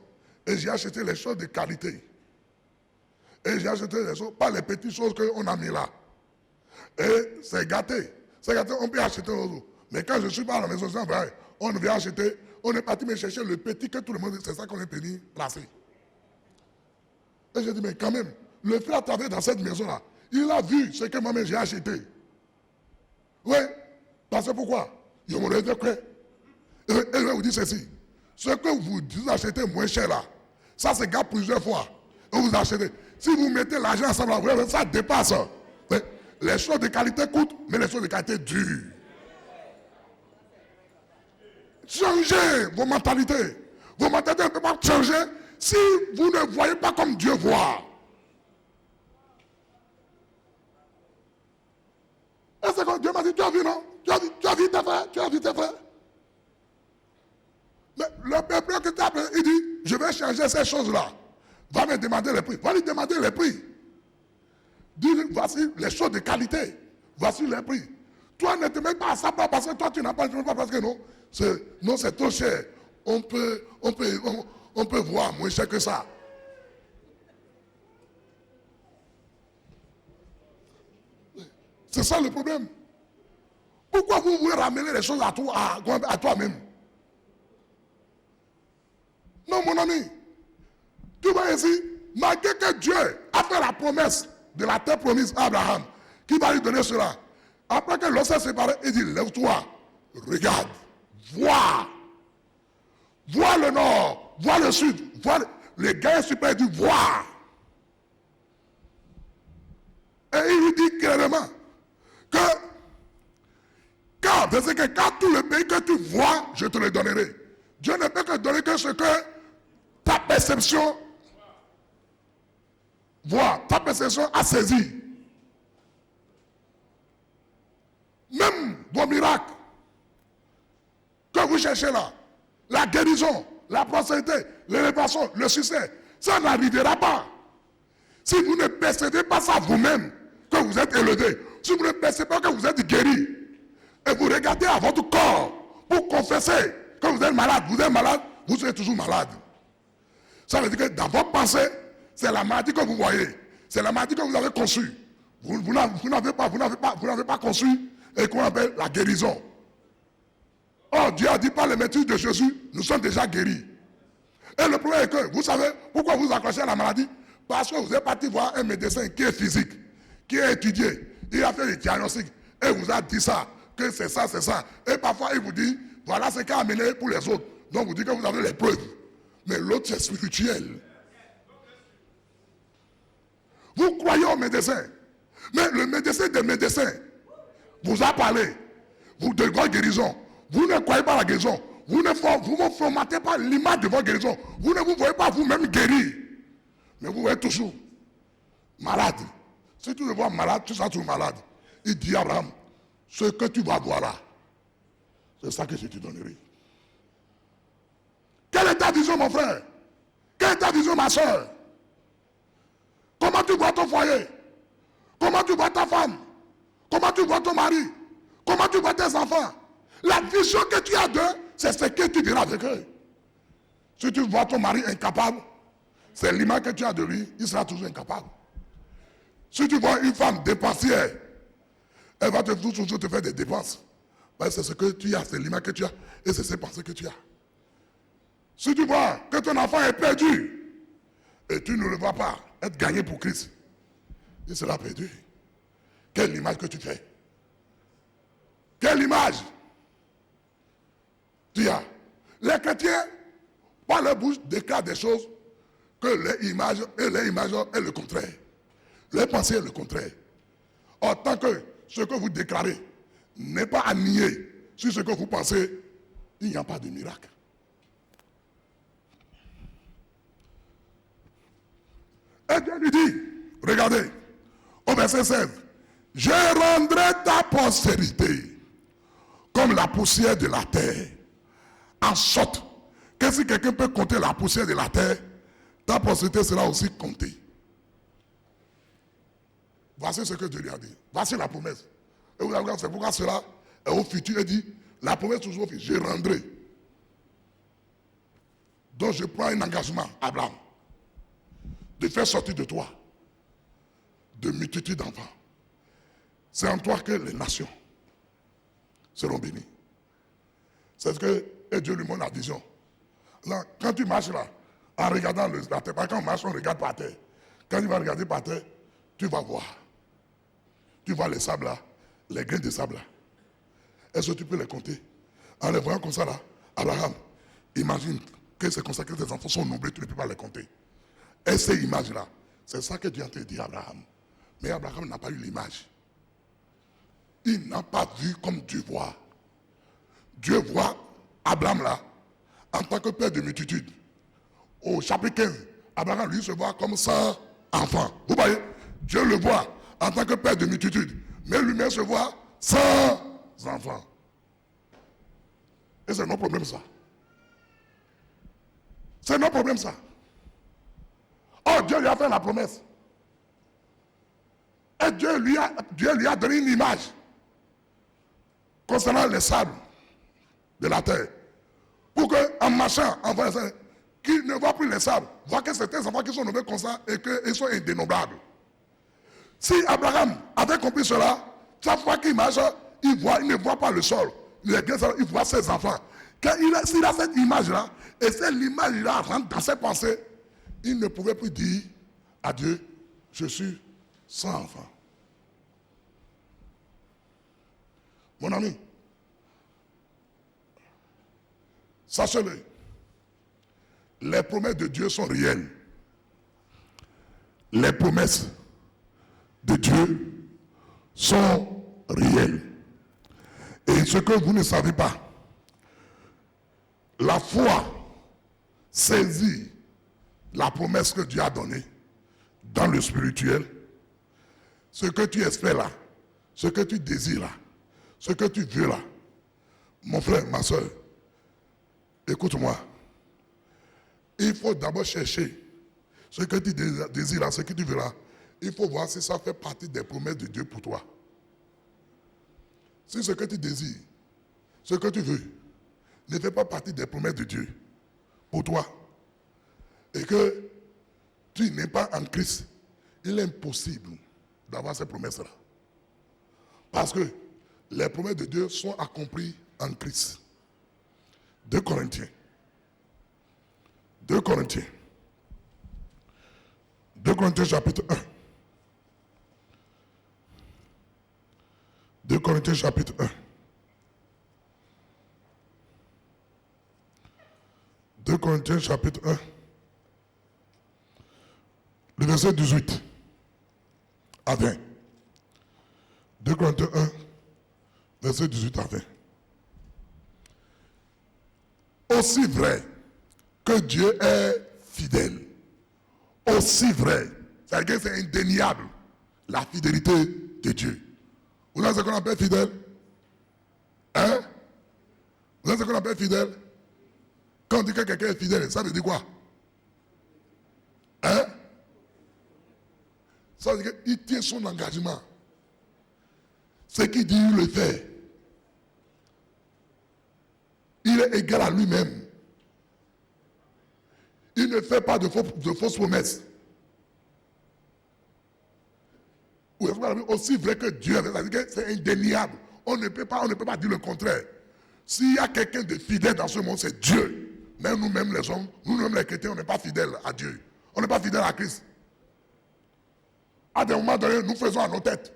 Et j'ai acheté les choses de qualité. Et j'ai acheté les choses, pas les petites choses qu'on a mis là. Et c'est gâté. C'est gâté, on peut acheter l'autre. Mais quand je suis pas à la maison, c'est vrai, on vient acheter, on est parti me chercher le petit que tout le monde, c'est ça qu'on est venu placer. Et j'ai dit, mais quand même, le frère travaille dans cette maison-là. Il a vu ce que moi-même j'ai acheté. Oui, parce que pourquoi? Il me dit que. Et je vais vous dire ceci. Ce que vous achetez moins cher là, ça se gâte plusieurs fois. Et vous achetez. Si vous mettez l'argent ensemble, ça dépasse. Les choses de qualité coûtent, mais les choses de qualité durent. Changez vos mentalités. Vos mentalités ne peuvent pas changer si vous ne voyez pas comme Dieu voit. Et c'est quand Dieu m'a dit, tu as vu, non? Tu as vu tes frères? Tu as vu tes frères? Mais le peuple qui t'a appelé, il dit, je vais changer ces choses-là. Va me demander les prix. Va lui demander les prix. Dis-lui, voici les choses de qualité. Voici les prix. Toi, ne te mets pas à ça parce que toi, tu n'as pas, parce que non. Non, c'est trop cher. On peut voir moins cher que ça. C'est ça le problème. Pourquoi vous voulez ramener les choses à toi-même? Non, mon ami. Tu vois ici, malgré que Dieu a fait la promesse de la terre promise à Abraham, qui va lui donner cela. Après que l'on s'est séparé, il dit, lève-toi, regarde, vois le nord, vois le sud, vois les gars super, il dit, vois. Et il lui dit clairement que quand tout le pays que tu vois, je te le donnerai. Dieu ne peut que donner que ce que ta perception voit, ta perception a saisi. Même vos miracles que vous cherchez là, la guérison, la prospérité, l'élévation, le succès, ça n'arrivera pas. Si vous ne percevez pas ça vous-même, que vous êtes élevé, si vous ne percevez pas que vous êtes guéri, et vous regardez à votre corps pour confesser que vous êtes malade, vous serez toujours malade. Ça veut dire que dans votre pensée, c'est la maladie que vous voyez, c'est la maladie que vous avez conçue. Vous n'avez pas conçu et qu'on appelle la guérison. Oh, Dieu a dit par le mérite de Jésus, nous sommes déjà guéris. Et le problème est que, vous savez, pourquoi vous accrochez à la maladie? Parce que vous êtes parti voir un médecin qui est physique, qui est étudié, il a fait des diagnostics, et vous a dit ça, que c'est ça, c'est ça. Et parfois, il vous dit, voilà ce qu'a amené pour les autres. Donc, vous dites que vous avez les preuves. Mais l'autre, c'est spirituel. Vous croyez au médecin. Mais le médecin des médecins vous a parlé. Vous de votre guérison. Vous ne croyez pas à la guérison. Vous ne formatez pas l'image de votre guérison. Vous ne vous voyez pas vous-même guéri. Mais vous êtes toujours malade. Si tu le vois malade, tu seras toujours malade. Il dit à Abraham, ce que tu vas voir là, c'est ça que je te donnerai. Quelle est ta vision, mon frère? Quelle est ta vision, ma soeur? Comment tu vois ton foyer? Comment tu vois ta femme? Comment tu vois ton mari? Comment tu vois tes enfants? La vision que tu as d'eux, c'est ce que tu diras avec eux. Si tu vois ton mari incapable, c'est l'image que tu as de lui, il sera toujours incapable. Si tu vois une femme dépensière, elle va toujours te faire des dépenses. C'est ce que tu as, c'est l'image que tu as, et c'est ces pensées que tu as. Si tu vois que ton enfant est perdu, et tu ne le vois pas être gagné pour Christ, il sera perdu. Quelle image que tu fais? Quelle image tu as? Les chrétiens, par leur bouche, déclarent des choses que les images est le contraire. Les pensées est le contraire. En tant que ce que vous déclarez n'est pas à nier sur ce que vous pensez, il n'y a pas de miracle. Et Dieu lui dit, regardez, au verset 16, je rendrai ta postérité comme la poussière de la terre, en sorte que si quelqu'un peut compter la poussière de la terre, ta postérité sera aussi comptée. Voici ce que Dieu lui a dit. Voici la promesse. Et vous allez voir, c'est pourquoi cela est au futur. Il dit, la promesse toujours au futur, je rendrai. Donc je prends un engagement, Abraham, de faire sortir de toi de multitudes d'enfants. C'est en toi que les nations seront bénies. C'est ce que Dieu lui montre la vision. Là, quand tu marches là, en regardant la terre, quand on marche, on regarde par terre. Quand tu vas regarder par terre, tu vas voir. Tu vois les sables là, les grains de sable là. Est-ce que tu peux les compter? En les voyant comme ça là, Abraham, imagine que c'est comme ça que tes enfants sont nombreux, tu ne peux pas les compter. Et ces images-là, c'est ça que Dieu a dit à Abraham. Mais Abraham n'a pas eu l'image. Il n'a pas vu comme Dieu voit. Dieu voit Abraham là, en tant que père de multitude. Au chapitre 15, Abraham lui se voit comme 100 enfants. Vous voyez, Dieu le voit en tant que père de multitude. Mais lui-même se voit 100 enfants. Et c'est notre problème ça. C'est notre problème ça. Oh, Dieu lui a fait la promesse. Et Dieu lui a donné une image concernant les sables de la terre. Pour qu'en marchant, en voyant, qu'il ne voit plus les sables, voit que certains enfants qui sont nommés comme ça et qu'ils sont indénombrables. Si Abraham avait compris cela, chaque fois qu'il marche, il ne voit pas le sol. Il voit ses enfants. S'il a cette image-là, et cette image-là rentre dans ses pensées, il ne pouvait plus dire à Dieu, je suis sans enfant. Mon ami, sachez-le, les promesses de Dieu sont réelles. Les promesses de Dieu sont réels. Et ce que vous ne savez pas, la foi saisit la promesse que Dieu a donnée dans le spirituel. Ce que tu espères là, ce que tu désires là, ce que tu veux là, mon frère, ma soeur, écoute-moi. Il faut d'abord chercher ce que tu désires là, ce que tu veux là. Il faut voir si ça fait partie des promesses de Dieu pour toi. Si ce que tu désires, ce que tu veux, ne fait pas partie des promesses de Dieu pour toi, et que tu n'es pas en Christ, il est impossible d'avoir ces promesses-là. Parce que les promesses de Dieu sont accomplies en Christ. 2 Corinthiens. 2 Corinthiens. 2 Corinthiens chapitre 1. 2 Corinthiens chapitre 1. 2 Corinthiens chapitre 1. Le verset 18 à 20. 2 Corinthiens 1, verset 18 à 20. Aussi vrai que Dieu est fidèle, aussi vrai, c'est-à-dire que c'est indéniable, la fidélité de Dieu. Vous savez ce qu'on appelle fidèle? Hein? Vous savez ce qu'on appelle fidèle? Quand on dit que quelqu'un est fidèle, ça veut dire quoi? Hein? Ça veut dire qu'il tient son engagement. Ce qu'il dit, il le fait. Il est égal à lui-même. Il ne fait pas de fausses promesses. Aussi vrai que Dieu, c'est-à-dire que c'est indéniable. On ne peut pas dire le contraire. S'il y a quelqu'un de fidèle dans ce monde, c'est Dieu. Même nous-mêmes les hommes, nous-mêmes les chrétiens, on n'est pas fidèles à Dieu. On n'est pas fidèles à Christ. À des moments donnés, nous faisons à nos têtes.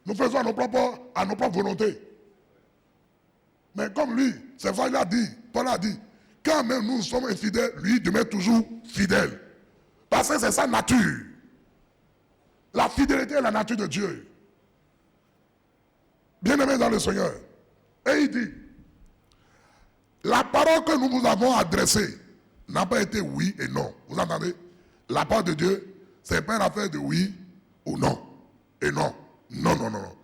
Nous faisons à nos propres volontés. Mais comme lui, c'est ça qu'il a dit, Paul a dit, quand même nous sommes infidèles, lui demeure toujours fidèle. Parce que c'est sa nature. La fidélité est la nature de Dieu. Bien-aimé dans le Seigneur. Et il dit, la parole que nous vous avons adressée n'a pas été oui et non. Vous entendez? La parole de Dieu, ce n'est pas une affaire de oui ou non. Et non. Non, non, non, non.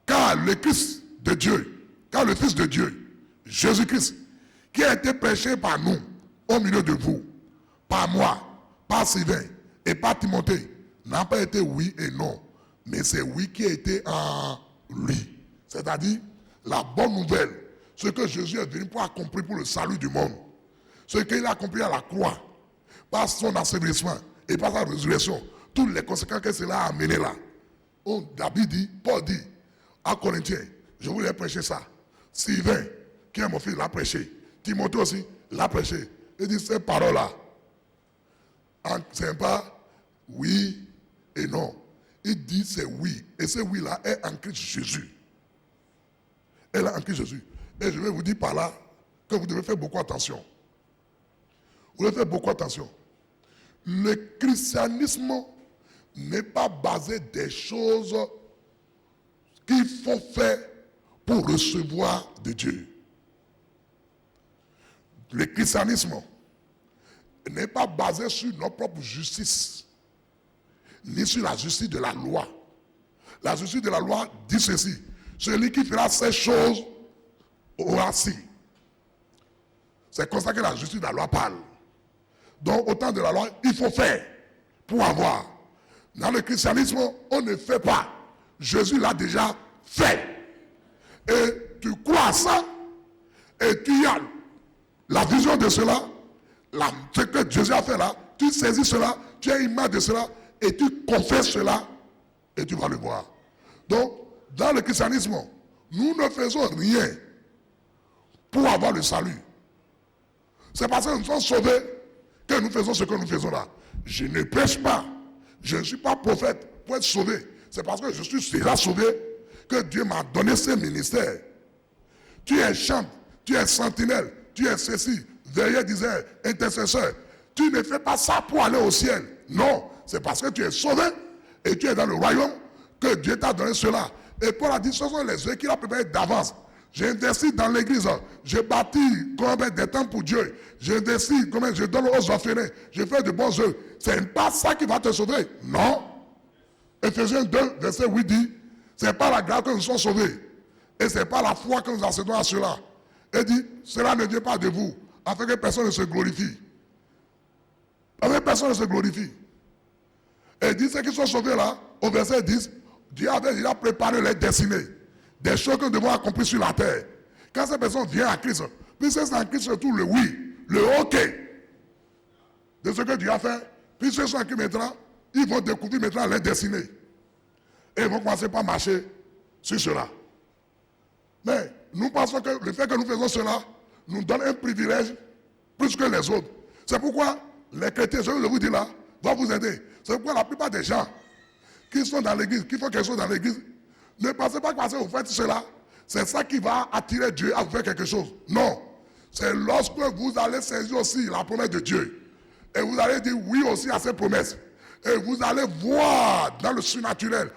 Car le Christ de Dieu, car le Fils de Dieu, Jésus-Christ, qui a été prêché par nous, au milieu de vous, par moi, par Sylvain et par Timothée, n'a pas été oui et non, mais c'est oui qui a été en lui. C'est-à-dire, la bonne nouvelle, ce que Jésus est venu pour accomplir pour le salut du monde, ce qu'il a accompli à la croix, par son ensevelissement et par sa résurrection, toutes les conséquences que cela a amené là. David dit, Paul dit, à Corinthiens, je voulais prêcher ça. Sylvain, qui est mon fils, l'a prêché. Timothée aussi l'a prêché. Il dit, ces paroles-là, c'est pas oui et non. Il dit c'est oui. Et ce oui-là est en Christ Jésus. Elle est en Christ Jésus. Et je vais vous dire par là que vous devez faire beaucoup attention. Vous devez faire beaucoup attention. Le christianisme n'est pas basé des choses qu'il faut faire pour recevoir de Dieu. Le christianisme n'est pas basé sur notre propre justice, ni sur la justice de la loi. La justice de la loi dit ceci: celui qui fera ces choses aura ci. C'est comme ça que la justice de la loi parle. Donc, au temps de la loi, il faut faire pour avoir. Dans le christianisme, on ne fait pas. Jésus l'a déjà fait. Et tu crois à ça, et tu as la vision de cela, ce que Jésus a fait là, tu saisis cela, tu as une image de cela, et tu confesses cela, et tu vas le voir. Donc, dans le christianisme, nous ne faisons rien pour avoir le salut. C'est parce que nous sommes sauvés que nous faisons ce que nous faisons là. Je ne prêche pas, je ne suis pas prophète pour être sauvé. C'est parce que je suis déjà sauvé que Dieu m'a donné ce ministère. Tu es chante, tu es sentinelle, tu es ceci, veilleur, disait, intercesseur. Tu ne fais pas ça pour aller au ciel. Non, c'est parce que tu es sauvé Et tu es dans le royaume que Dieu t'a donné cela. Et Paul a dit, ce sont les œufs qu'il a préparés d'avance. J'investis dans l'église, je bâtis comme des temps pour Dieu. J'investis, comme je donne aux orphelins, je fais de bons œuvres. C'est pas ça qui va te sauver. Non. Ephésiens 2, verset 8 dit, c'est pas la grâce que nous sommes sauvés. Et c'est pas la foi que nous accédons à cela. Il dit, cela ne vient pas de vous, afin que personne ne se glorifie. Afin que personne ne se glorifie. Et il dit, ceux qui sont sauvés là, au verset 10, Dieu a préparé les destinées. Des choses que nous devons accomplir sur la terre. Quand ces personnes viennent à Christ, puis c'est en Christ surtout le oui, le ok de ce que Dieu a fait. Puis ceux qui sont qui maintenant, ils vont découvrir maintenant leur destinée. Et ils vont commencer par marcher sur cela. Mais nous pensons que le fait que nous faisons cela nous donne un privilège plus que les autres. C'est pourquoi les chrétiens, ce que je vous dis là, vont vous aider. C'est pourquoi la plupart des gens qui sont dans l'église, qui font quelque chose dans l'église, ne pensez pas que parce que vous faites cela, c'est ça qui va attirer Dieu à vous faire quelque chose. Non. C'est lorsque vous allez saisir aussi la promesse de Dieu. Et vous allez dire oui aussi à cette promesse. Et vous allez voir dans le surnaturel,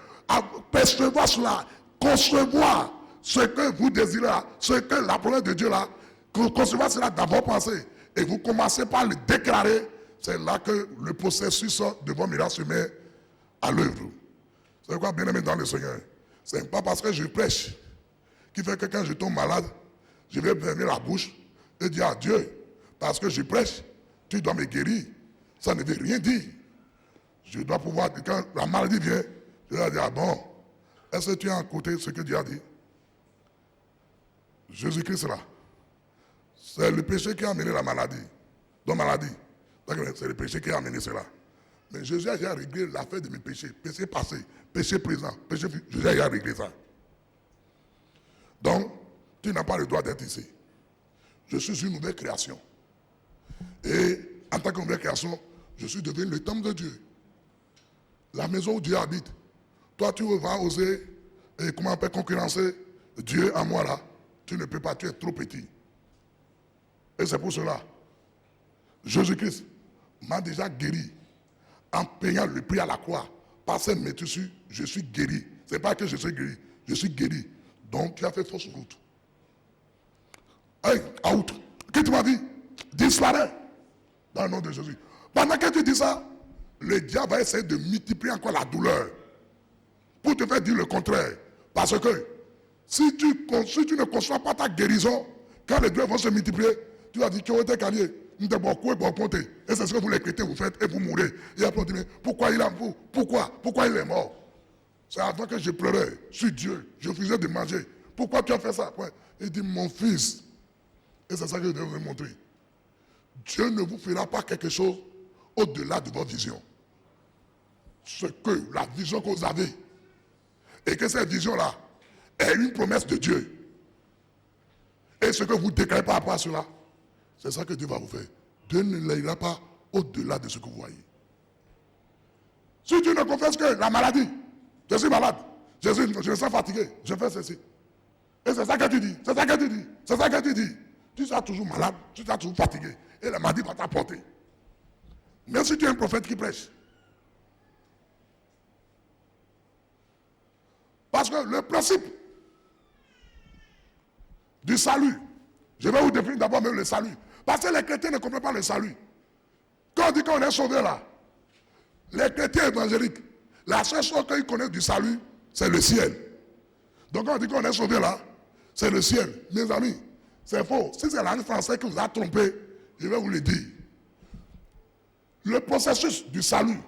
percevoir cela, concevoir ce que vous désirez, ce que la promesse de Dieu là, concevoir cela dans vos pensées. Et vous commencez par le déclarer. C'est là que le processus de vos miracles se met à l'œuvre. C'est quoi, bien aimé dans le Seigneur? C'est pas parce que je prêche qui fait que quand je tombe malade, je vais fermer la bouche et dire à Dieu, parce que je prêche, tu dois me guérir. Ça ne veut rien dire. Je dois pouvoir, quand la maladie vient, je dois dire, ah bon, est-ce que tu as écouté ce que Dieu a dit? Jésus-Christ là, c'est le péché qui a amené la maladie. Donc maladie, c'est le péché qui a amené cela. Mais Jésus a déjà réglé l'affaire de mes péchés. Péché passé, péché présent, péché futur. Jésus a déjà réglé ça. Donc, tu n'as pas le droit d'être ici. Je suis une nouvelle création. Et en tant que nouvelle création, je suis devenu le temple de Dieu. La maison où Dieu habite. Toi, tu vas oser, et comment on peut concurrencer Dieu à moi là. Tu ne peux pas, tu es trop petit. Et c'est pour cela. Jésus-Christ m'a déjà guéri. En payant le prix à la croix, par cette métissure, je suis guéri. Ce n'est pas que je suis guéri, je suis guéri. Donc tu as fait fausse route. Hey, out. Qu'est-ce que tu m'as dit? Disparais. Dans le nom de Jésus. Pendant que tu dis ça, le diable va essayer de multiplier encore la douleur. Pour te faire dire le contraire. Parce que si tu ne conçois pas ta guérison, quand les douleurs vont se multiplier, tu vas dire, tu as été calé. Et c'est ce que vous les chrétiens vous faites et vous mourrez. Et après on dit, mais pourquoi il est mort? Pourquoi il est mort? C'est avant que je pleurais sur Dieu. Je refusais de manger. Pourquoi tu as fait ça? Il dit, mon fils. Et c'est ça que je dois vous montrer. Dieu ne vous fera pas quelque chose au-delà de votre vision. Ce que la vision que vous avez. Et que cette vision-là est une promesse de Dieu. Et ce que vous déclarez par rapport à cela, c'est ça que Dieu va vous faire. Dieu ne l'ira pas au-delà de ce que vous voyez. Si tu ne confesses que la maladie, je suis malade, je me sens fatigué, je fais ceci. Et c'est ça que tu dis, c'est ça que tu dis, c'est ça que tu dis. Tu seras toujours malade, tu seras toujours fatigué. Et la maladie va t'apporter. Même si tu es un prophète qui prêche. Parce que le principe du salut, je vais vous définir d'abord même le salut. Parce que les chrétiens ne comprennent pas le salut. Quand on dit qu'on est sauvé là, les chrétiens évangéliques, la seule chose qu'ils connaissent du salut, c'est le ciel. Donc quand on dit qu'on est sauvé là, c'est le ciel. Mes amis, c'est faux. Si c'est la langue française qui vous a trompé, je vais vous le dire. Le processus du salut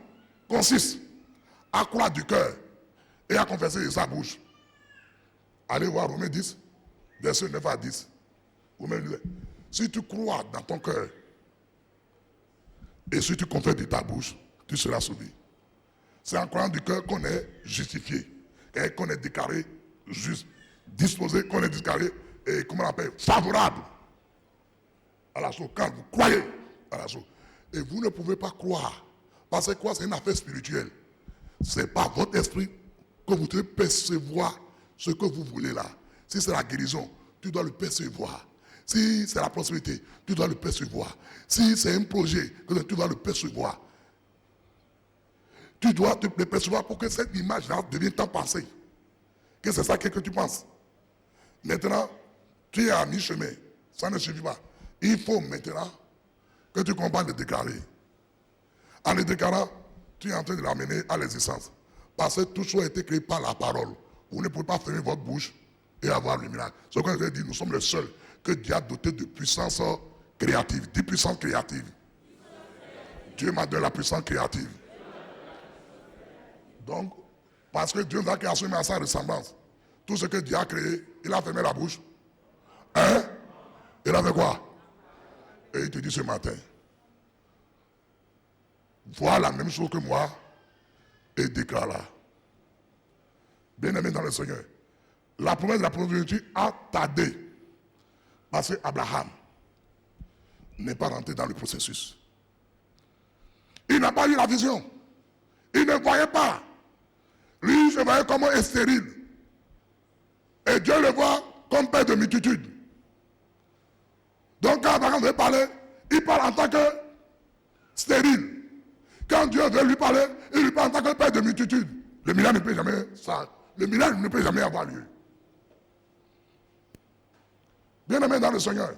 consiste à croire du cœur et à confesser de sa bouche. Allez voir Romains 10, verset 9 à 10. Romains 10. Si tu crois dans ton cœur et si tu confesses de ta bouche, tu seras sauvé. C'est en croyant du cœur qu'on est justifié et qu'on est déclaré juste, disposé, qu'on est déclaré, et comment on appelle, favorable à la chose. Quand vous croyez à la chose. Et vous ne pouvez pas croire. Parce que quoi, c'est une affaire spirituelle. Ce n'est pas votre esprit que vous devez percevoir ce que vous voulez là. Si c'est la guérison, tu dois le percevoir. Si c'est la prospérité, tu dois le percevoir. Si c'est un projet, tu dois le percevoir. tu dois te percevoir pour que cette image-là devienne ta pensée. Que c'est ça que tu penses. Maintenant, tu es à mi-chemin. Ça ne suffit pas. Il faut maintenant que tu comprennes le déclarer. En le déclarant, tu es en train de l'amener à l'existence. Parce que tout chose a été créé par la parole. Vous ne pouvez pas fermer votre bouche et avoir le miracle. Ce qu'on a dit, nous sommes les seuls que Dieu a doté de puissance créative. Dis puissance créative. Dieu m'a donné la puissance créative. Donc, parce que Dieu nous a créé à sa ressemblance. Tout ce que Dieu a créé, il a fermé la bouche. Hein? Il a fait quoi? Et il te dit ce matin, vois la même chose que moi et déclare-la. Bien-aimé dans le Seigneur, la promesse de la providence a tardé parce qu'Abraham n'est pas rentré dans le processus. Il n'a pas eu la vision. Il ne voyait pas. Lui, il se voyait comme un stérile. Et Dieu le voit comme père de multitude. Donc quand Abraham veut parler, il parle en tant que stérile. Quand Dieu veut lui parler, il lui parle en tant que père de multitude. Le miracle ne peut jamais ça. Le miracle ne peut jamais avoir lieu. Bien-aimé dans le Seigneur.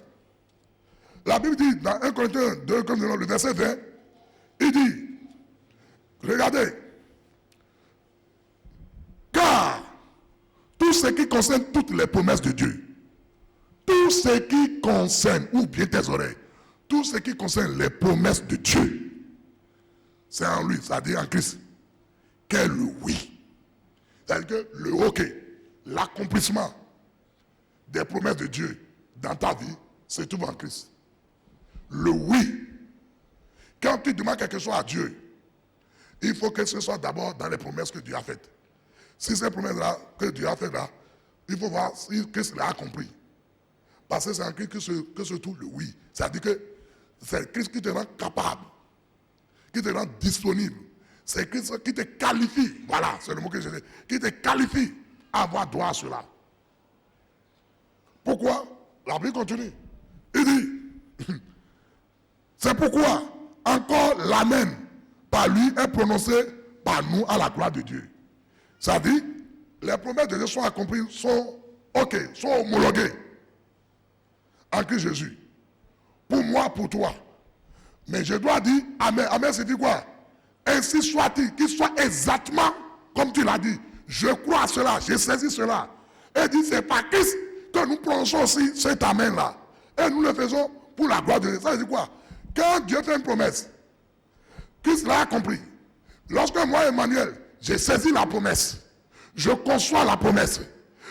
La Bible dit dans 1 Corinthiens 2, comme le verset 20, il dit, regardez, car tout ce qui concerne toutes les promesses de Dieu, tout ce qui concerne, ou bien tes oreilles, tout ce qui concerne les promesses de Dieu, c'est en lui, c'est-à-dire en Christ, qu'est le oui. C'est-à-dire que le OK, l'accomplissement des promesses de Dieu dans ta vie, se trouve en Christ. Le oui. Quand tu demandes quelque chose à Dieu, il faut que ce soit d'abord dans les promesses que Dieu a faites. Si ces promesses-là que Dieu a faites là, il faut voir si Christ l'a accompli. Parce que c'est en Christ que se trouve le oui. C'est-à-dire que c'est Christ qui te rend capable, qui te rend disponible. C'est Christ qui te qualifie. Voilà, c'est le mot que je dis. Qui te qualifie à avoir droit à cela. Pourquoi? La Bible continue. Il dit, c'est pourquoi encore l'amen par lui est prononcé par nous à la gloire de Dieu. Ça dit, les promesses de Dieu sont accomplies, sont OK, sont homologuées en Christ Jésus. Pour moi, pour toi. Mais je dois dire, Amen. Amen, c'est dit quoi? Ainsi soit-il, qu'il soit exactement comme tu l'as dit. Je crois à cela, j'ai saisi cela. Et dit, c'est par Christ que nous prononçons aussi cet Amen-là. Et nous le faisons pour la gloire de Dieu. Ça veut dire quoi? Quand Dieu fait une promesse, Christ l'a accompli. Lorsque moi, Emmanuel, j'ai saisi la promesse, je conçois la promesse,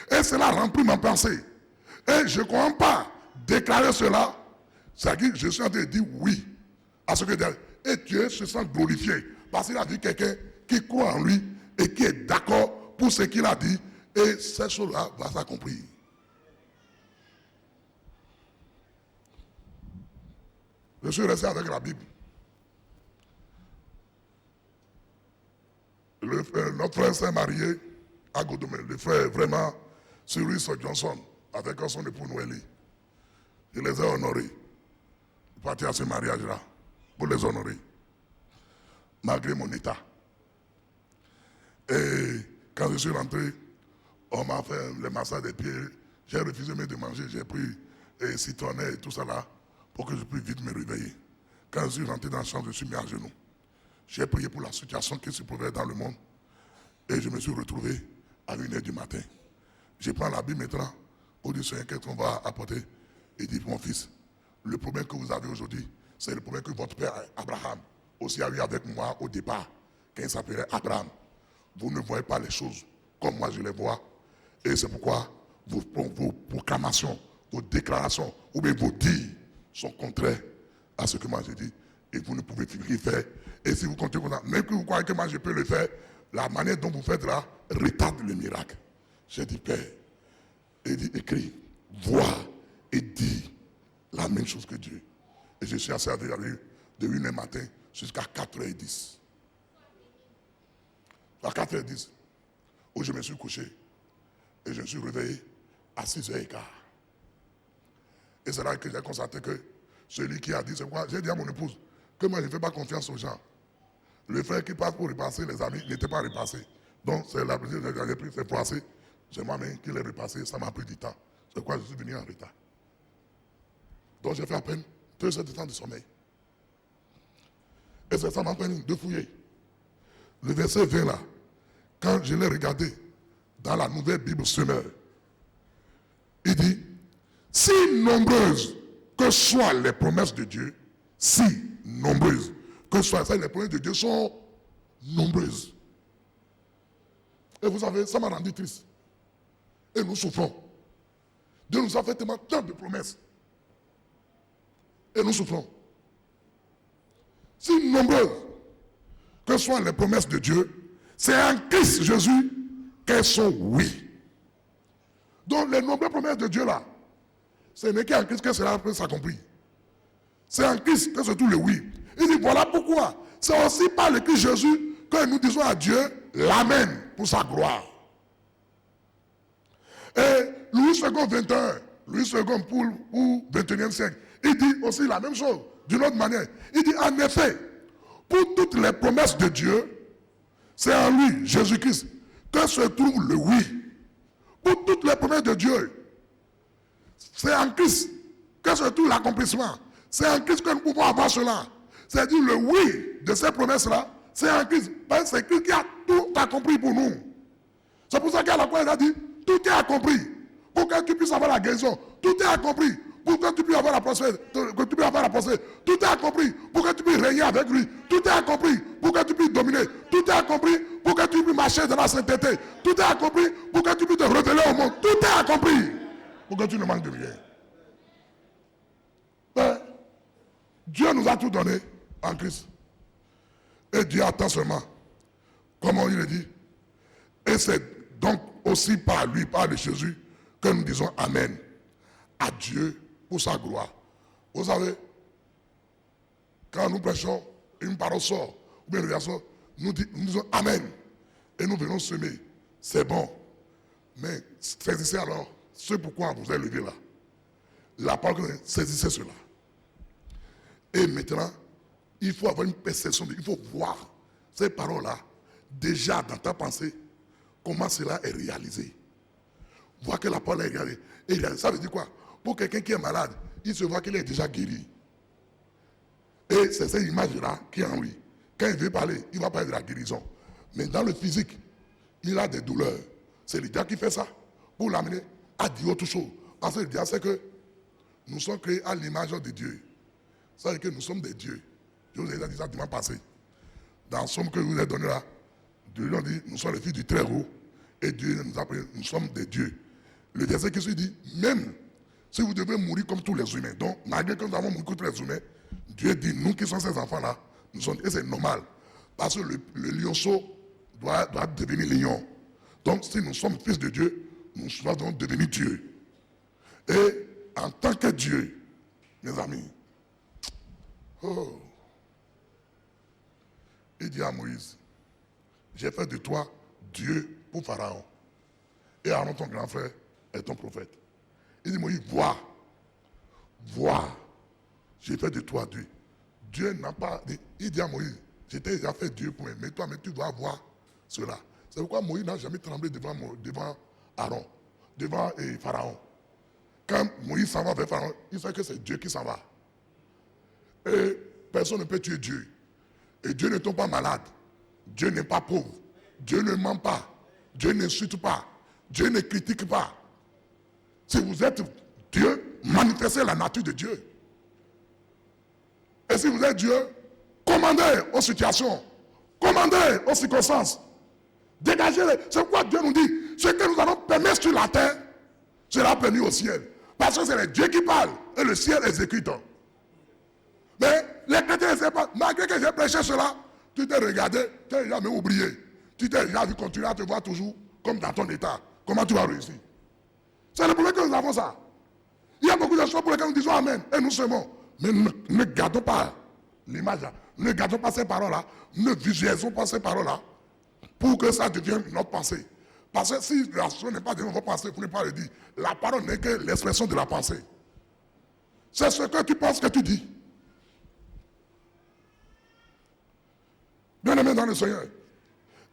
et cela remplit ma pensée. Et je ne comprends pas déclarer cela, c'est-à-dire que je suis en train de dire oui à ce que Dieu. Et Dieu se sent glorifié parce qu'il a dit quelqu'un qui croit en lui et qui est d'accord pour ce qu'il a dit, et cette chose-là va s'accomplir. Je suis resté avec la Bible. Notre frère s'est marié à Godomé. Le frère vraiment Cyrus Johnson avec son époux Noélie. Je les ai honorés. Je suis parti à ce mariage-là pour les honorer. Malgré mon état. Et quand je suis rentré, on m'a fait le massage des pieds. J'ai refusé même de manger. J'ai pris citronnet et tout ça là pour que je puisse vite me réveiller. Quand je suis rentré dans la chambre, je suis mis à genoux. J'ai prié pour la situation qui se trouvait dans le monde. Et je me suis retrouvé à 1h du matin. Je prends la Bible maintenant pour dire Seigneur, qu'est-ce qu'on va apporter? Et dit, mon fils, le problème que vous avez aujourd'hui, c'est le problème que votre père Abraham aussi a eu avec moi au départ, quand il s'appelait Abraham. Vous ne voyez pas les choses comme moi je les vois. Et c'est pourquoi vos proclamations, vos déclarations, ou bien vos dires sont contraires à ce que moi j'ai dit. Et vous ne pouvez plus faire. Et si vous comptez comme ça, même que vous croyez que moi je peux le faire, la manière dont vous faites là retarde le miracle. J'ai dit, Père, et dit, écris, vois et dis la même chose que Dieu. Et je suis assez à de 1h matin jusqu'à 4h10. À 4h10, où je me suis couché et je me suis réveillé à 6h15. Et c'est là que j'ai constaté que celui qui a dit, c'est quoi? J'ai dit à mon épouse que moi je ne fais pas confiance aux gens. Le frère qui passe pour repasser, les amis, n'était pas repassé. Donc, c'est la plaisir que j'ai pris, c'est passé. C'est moi-même qui l'ai repassé, ça m'a pris du temps. C'est pourquoi je suis venu en retard. Donc, j'ai fait à peine 2 heures de temps de sommeil. Et c'est ça m'a permis de fouiller. Le verset 20 là, quand je l'ai regardé dans la nouvelle Bible Semeur, il dit, si nombreuses que soient les promesses de Dieu, si nombreuses que soient, les promesses de Dieu sont nombreuses. Et vous savez, ça m'a rendu triste. Et nous souffrons. Dieu nous a fait tellement tant de promesses. Et nous souffrons. Si nombreuses que soient les promesses de Dieu, c'est en Christ Jésus qu'elles sont oui. Donc les nombreuses promesses de Dieu là, ce n'est qu'en Christ que cela peut s'accomplir. C'est en Christ que c'est tout le oui. Il dit voilà pourquoi. C'est aussi par le Christ Jésus que nous disons à Dieu l'Amen pour sa gloire. Et Louis II 21, Louis II pour 21e siècle, il dit aussi la même chose, d'une autre manière. Il dit en effet, pour toutes les promesses de Dieu, c'est en lui, Jésus-Christ, que se trouve le oui. Pour toutes les promesses de Dieu, c'est en Christ que se trouve l'accomplissement. C'est en Christ que nous pouvons avoir cela. C'est-à-dire le oui de ces promesses-là, c'est en Christ. Parce que c'est Christ qui a tout accompli pour nous. C'est pour ça qu'à la fois il a dit, tout est accompli. Pour que tu puisses avoir la guérison, tout est accompli. Pour que tu puisses avoir la prospérité, tout est accompli. Pour que tu puisses régner avec lui, tout est accompli. Pour que tu puisses dominer, tout est accompli. Pour que tu puisses marcher dans la sainteté, tout est accompli. Pour que tu puisses te révéler au monde, tout est accompli. Pour que tu ne manques de rien. Mais Dieu nous a tout donné en Christ. Et Dieu attend seulement, comme il le dit. Et c'est donc aussi par lui, par le Jésus, que nous disons Amen à Dieu pour sa gloire. Vous savez, quand nous prêchons, une parole sort, ou bien le verset, nous disons Amen. Et nous venons semer. C'est bon. Mais saisissez alors ce pourquoi vous êtes levé là. La parole, saisissez cela. Et maintenant, il faut avoir une perception, il faut voir ces paroles-là, déjà dans ta pensée, comment cela est réalisé. Voir que la parole est réalisée. Et ça veut dire quoi? Pour quelqu'un qui est malade, il se voit qu'il est déjà guéri. Et c'est cette image-là qui est en lui. Quand il veut parler, il va parler de la guérison. Mais dans le physique, il a des douleurs. C'est le diable qui fait ça pour l'amener à dire autre chose. Parce que le diable, c'est que nous sommes créés à l'image de Dieu. Ça veut dire que nous sommes des dieux. Je vous ai déjà dit ça dimanche passé. Dans le somme que je vous ai donné là, Dieu nous dit, nous sommes les fils du Très-Haut. Et Dieu nous appelle, nous sommes des dieux. Le verset qui se dit, même si vous devez mourir comme tous les humains, donc malgré que nous avons mouru comme tous les humains, Dieu dit, nous qui sommes ces enfants-là, nous sommes, et c'est normal. Parce que le lionceau doit devenir lion. Donc si nous sommes fils de Dieu, nous devons devenir Dieu. Et en tant que Dieu, mes amis, il dit à Moïse, j'ai fait de toi Dieu pour Pharaon. Et Aaron, ton grand frère, est ton prophète. Il dit, Moïse, vois, j'ai fait de toi Dieu. Dieu n'a pas dit, il dit à Moïse, je t'ai déjà fait Dieu pour mais toi, mais tu dois voir cela. C'est pourquoi Moïse n'a jamais tremblé devant Aaron, devant Pharaon. Quand Moïse s'en va vers Pharaon, il sait que c'est Dieu qui s'en va. Et personne ne peut tuer Dieu. Et Dieu ne tombe pas malade. Dieu n'est pas pauvre. Dieu ne ment pas. Dieu n'insulte pas. Dieu ne critique pas. Si vous êtes Dieu, manifestez la nature de Dieu. Et si vous êtes Dieu, commandez aux situations. Commandez aux circonstances. Dégagez-les. C'est pourquoi Dieu nous dit, ce que nous allons permettre sur la terre, sera permis au ciel. Parce que c'est le Dieu qui parle et le ciel exécute. Mais les chrétiens ne savent pas, malgré que j'ai prêché cela, tu t'es regardé, tu t'es jamais oublié. Tu t'es déjà vu continuer à te voir toujours comme dans ton état. Comment tu vas réussir? C'est le problème que nous avons ça. Il y a beaucoup de choses pour lesquelles nous disons Amen et nous semons. Mais ne gardons pas l'image là. Ne gardons pas ces paroles-là. Ne visualisons pas ces paroles-là pour que ça devienne notre pensée. Parce que si la chose n'est pas de notre pensée, vous ne pouvez pas le dire. La parole n'est que l'expression de la pensée. C'est ce que tu penses que tu dis. Bien-aimés dans le Seigneur.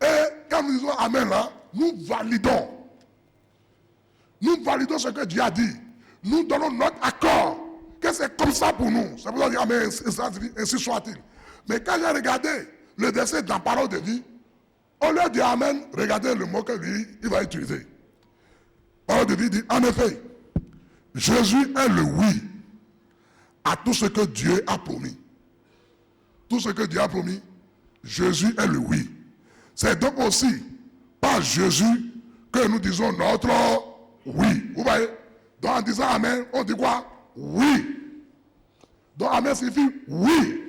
Et quand nous disons Amen là, nous validons. Nous validons ce que Dieu a dit. Nous donnons notre accord. Que c'est comme ça pour nous. C'est pour ça que Amen, ainsi soit-il. Mais quand j'ai regardé le verset dans la parole de vie, au lieu de dire Amen, regardez le mot que lui, il va utiliser. Parole de vie dit, en effet, Jésus est le oui à tout ce que Dieu a promis. Tout ce que Dieu a promis, Jésus est le oui. C'est donc aussi par Jésus que nous disons notre oui. Vous voyez? Donc en disant Amen, on dit quoi? Oui. Donc Amen signifie oui.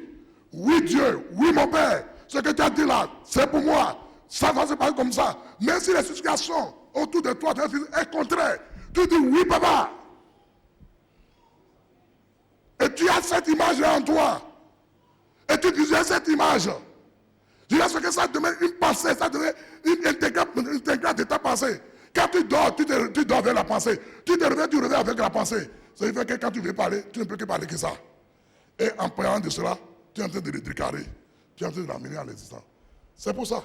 Oui Dieu, oui mon Père. Ce que tu as dit là, c'est pour moi. Ça va se passer comme ça. Même si les situations autour de toi est contraire, tu dis oui papa. Et tu as cette image là en toi. Et tu disais cette image. Je dis ce que ça devient une pensée, ça devient une intégrale de ta pensée. Quand tu dors, tu dors avec la pensée. Tu te réveilles, tu réveilles avec la pensée. Ça veut dire que quand tu veux parler, tu ne peux que parler que ça. Et en parlant de cela, tu es en train de le déclarer. Tu es en train de l'amener à l'existence. C'est pour ça.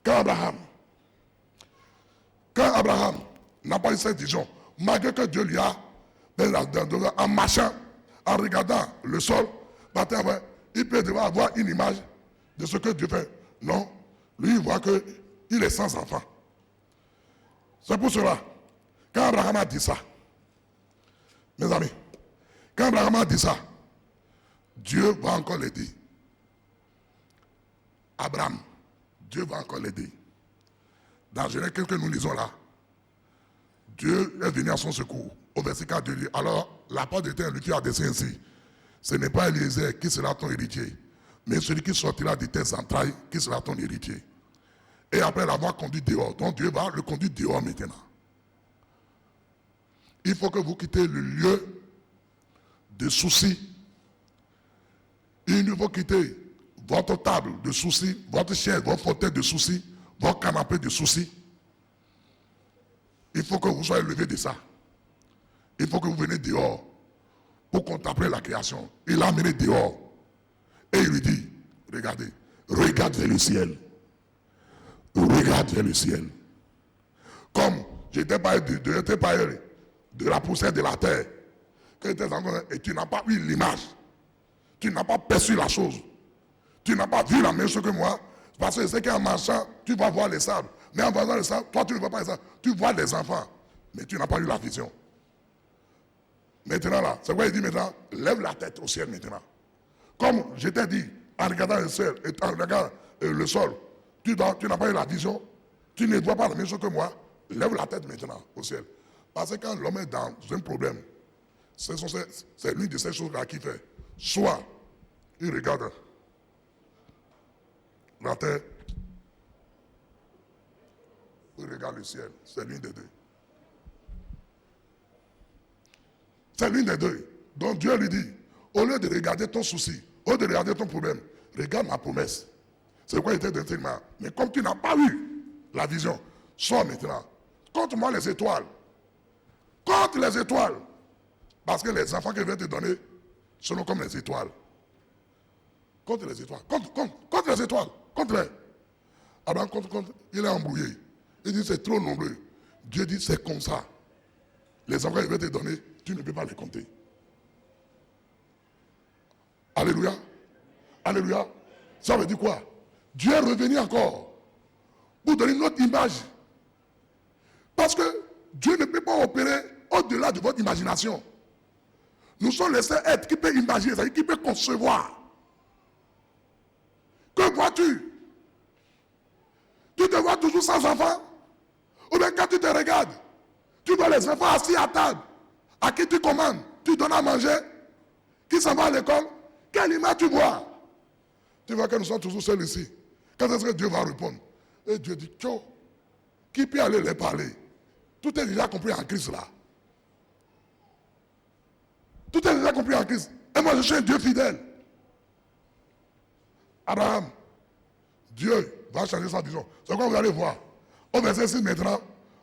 Quand Abraham n'a pas eu cette vision, malgré que Dieu lui a, en marchant, en regardant le sol, il peut devoir avoir une image de ce que Dieu fait. Non, lui il voit qu'il est sans enfant. C'est pour cela, quand Abraham a dit ça, mes amis, quand Abraham a dit ça, Dieu va encore l'aider. Abraham, Dieu va encore l'aider. Dans Genèse que nous lisons là, Dieu est venu à son secours. Au verset 4, Dieu dit, alors la parole de l'Éternel lui a décidé ainsi. Ce n'est pas Eliezer qui sera ton héritier, mais celui qui sortira de tes entrailles qui sera ton héritier. Et après l'avoir conduit dehors, donc Dieu va le conduire dehors maintenant. Il faut que vous quittez le lieu de soucis. Il faut quitter votre table de soucis, votre chaise, votre fauteuil de soucis, votre canapé de soucis. Il faut que vous soyez levé de ça. Il faut que vous venez dehors pour contempler la création. Il l'a amené dehors. Et il lui dit, regardez, regarde vers le ciel. Regarde vers le ciel. Comme j'étais parlé de la poussière de la terre, et tu n'as pas eu l'image. Tu n'as pas perçu la chose. Tu n'as pas vu la même chose que moi. Parce que c'est qu'en marchant, tu vas voir les sables. Mais en voyant les sables, toi tu ne vois pas les sables. Tu vois les enfants. Mais tu n'as pas eu la vision. Maintenant là, c'est quoi il dit maintenant? Lève la tête au ciel maintenant. Comme je t'ai dit, en regardant le ciel, en regardant le sol, tu n'as pas eu la vision. Tu ne vois pas la même chose que moi. Lève la tête maintenant au ciel. Parce que quand l'homme est dans un problème, c'est l'une de ces choses-là qu'il fait. Soit il regarde la terre, il regarde le ciel. C'est l'une des deux. C'est l'une des deux. Donc Dieu lui dit, au lieu de regarder ton souci, au lieu de regarder ton problème, regarde ma promesse. C'est quoi il était d'intégrement. Mais comme tu n'as pas eu la vision, sors maintenant. Compte-moi les étoiles. Compte les étoiles. Parce que les enfants que je vais te donner seront comme les étoiles. Compte les étoiles. Compte les étoiles. Compte-les. Abraham compte. Il est embrouillé. Il dit c'est trop nombreux. Dieu dit c'est comme ça. Les enfants que je vais te donner, tu ne peux pas les compter. Alléluia. Alléluia. Ça veut dire quoi? Dieu est revenu encore pour donner une autre image. Parce que Dieu ne peut pas opérer au-delà de votre imagination. Nous sommes les seuls êtres qui peuvent imaginer, c'est-à-dire qui peuvent concevoir. Que vois-tu? Tu te vois toujours sans enfant? Ou bien quand tu te regardes, tu vois les enfants assis à table, à qui tu commandes, tu donnes à manger, qui s'en va à l'école, quelle image tu vois? Tu vois que nous sommes toujours seuls ici. Quand est-ce que Dieu va répondre? Et Dieu dit, qui peut aller les parler? Tout est déjà compris en Christ là. Tout est déjà compris en Christ. Et moi je suis un Dieu fidèle. Abraham, Dieu va changer sa vision. C'est quoi vous allez voir? Au verset 6 maintenant,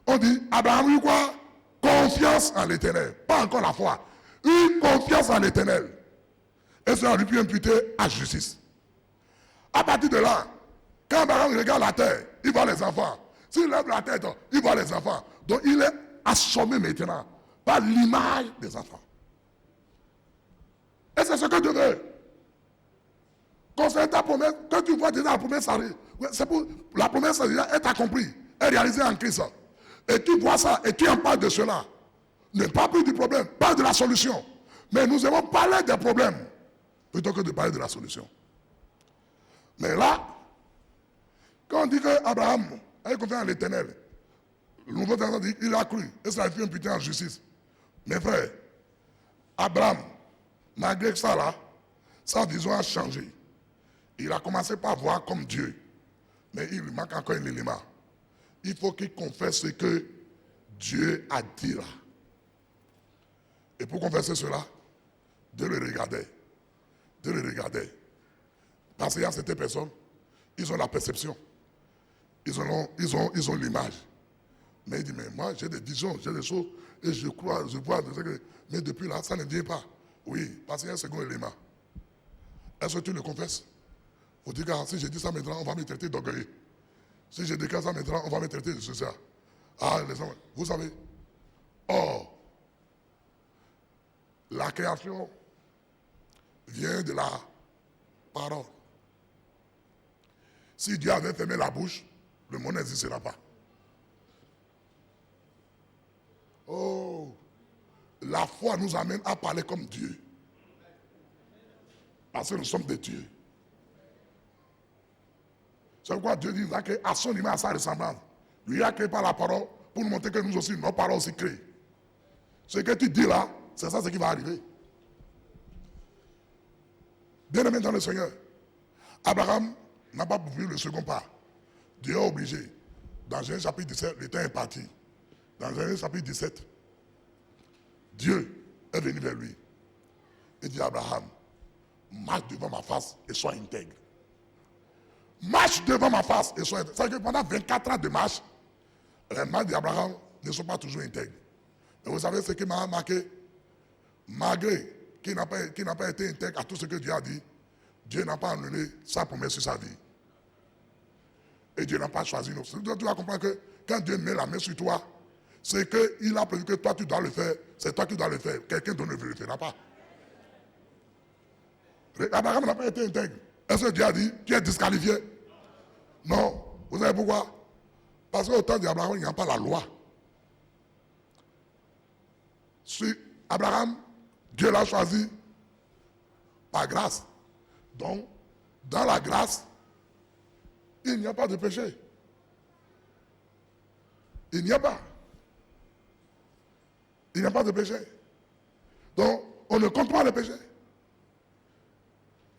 on dit, Abraham eut quoi? Confiance en l'Éternel. Pas encore la foi. Eut confiance en l'Éternel. Et cela lui put imputer à justice. À partir de là, quand Abraham regarde la terre, il voit les enfants. S'il lève la tête, il voit les enfants. Donc il est assommé maintenant par l'image des enfants. Et c'est ce que Dieu veut. Concernant ta promesse, quand tu vois déjà la promesse arriver, c'est pour la promesse est accomplie, est réalisée en Christ. Et tu vois ça, et tu en parles de cela. Ne pas plus du problème, pas de la solution. Mais nous avons parlé des problèmes plutôt que de parler de la solution. Mais là, quand on dit qu'Abraham a confiance en l'Éternel, le Nouveau Testament dit qu'il a cru et ça a fait imputé en justice. Mes frères, Abraham, malgré ça là, sa vision a changé. Il a commencé par voir comme Dieu. Mais il lui manque encore un élément. Il faut qu'il confesse ce que Dieu a dit là. Et pour confesser cela, Dieu le regardait. Dieu le regardait. Parce qu'il y a certaines personnes, ils ont la perception. Ils ont l'image. Mais il dit, mais moi j'ai des visions, j'ai des choses, et je crois, je vois, mais depuis là, ça ne vient pas. Oui, parce qu'il y a un second élément. Est-ce que tu le confesses? Il faut dire que si je dis ça maintenant, on va me traiter d'orgueilleux. Si je déclare ça maintenant, on va me traiter de ceci. Ah, les hommes, vous savez. Or, la création vient de la parole. Si Dieu avait fermé la bouche, le monde n'existera pas. Oh, la foi nous amène à parler comme Dieu. Parce que nous sommes des dieux. C'est pourquoi Dieu dit à son image, à sa ressemblance. Lui a créé par la parole pour nous montrer que nous aussi, nos paroles aussi créent. Ce que tu dis là, c'est ça ce qui va arriver. Bien aimé dans le Seigneur, Abraham n'a pas pu le second pas. Dieu a obligé. Dans Genèse chapitre 17, le temps est parti. Dans Genèse chapitre 17, Dieu est venu vers lui. Il dit à Abraham, marche devant ma face et sois intègre. Marche devant ma face et sois intègre. C'est-à-dire que pendant 24 ans de marche, les marches d'Abraham ne sont pas toujours intègres. Mais vous savez ce qui m'a marqué? Malgré qu'il n'a pas été intègre à tout ce que Dieu a dit, Dieu n'a pas annulé sa promesse sur sa vie. Et Dieu n'a pas choisi nous. Tu dois comprendre que quand Dieu met la main sur toi, c'est qu'il a prévu que toi tu dois le faire, c'est toi qui dois le faire. Quelqu'un d'autre ne le fera pas. Abraham n'a pas été intègre. Est-ce que Dieu a dit, tu es disqualifié? Non. Vous savez pourquoi? Parce qu'au temps d'Abraham, il n'y a pas la loi. Si Abraham, Dieu l'a choisi par grâce. Donc, dans la grâce, il n'y a pas de péché. Il n'y a pas. Il n'y a pas de péché. Donc, on ne compte pas le péché.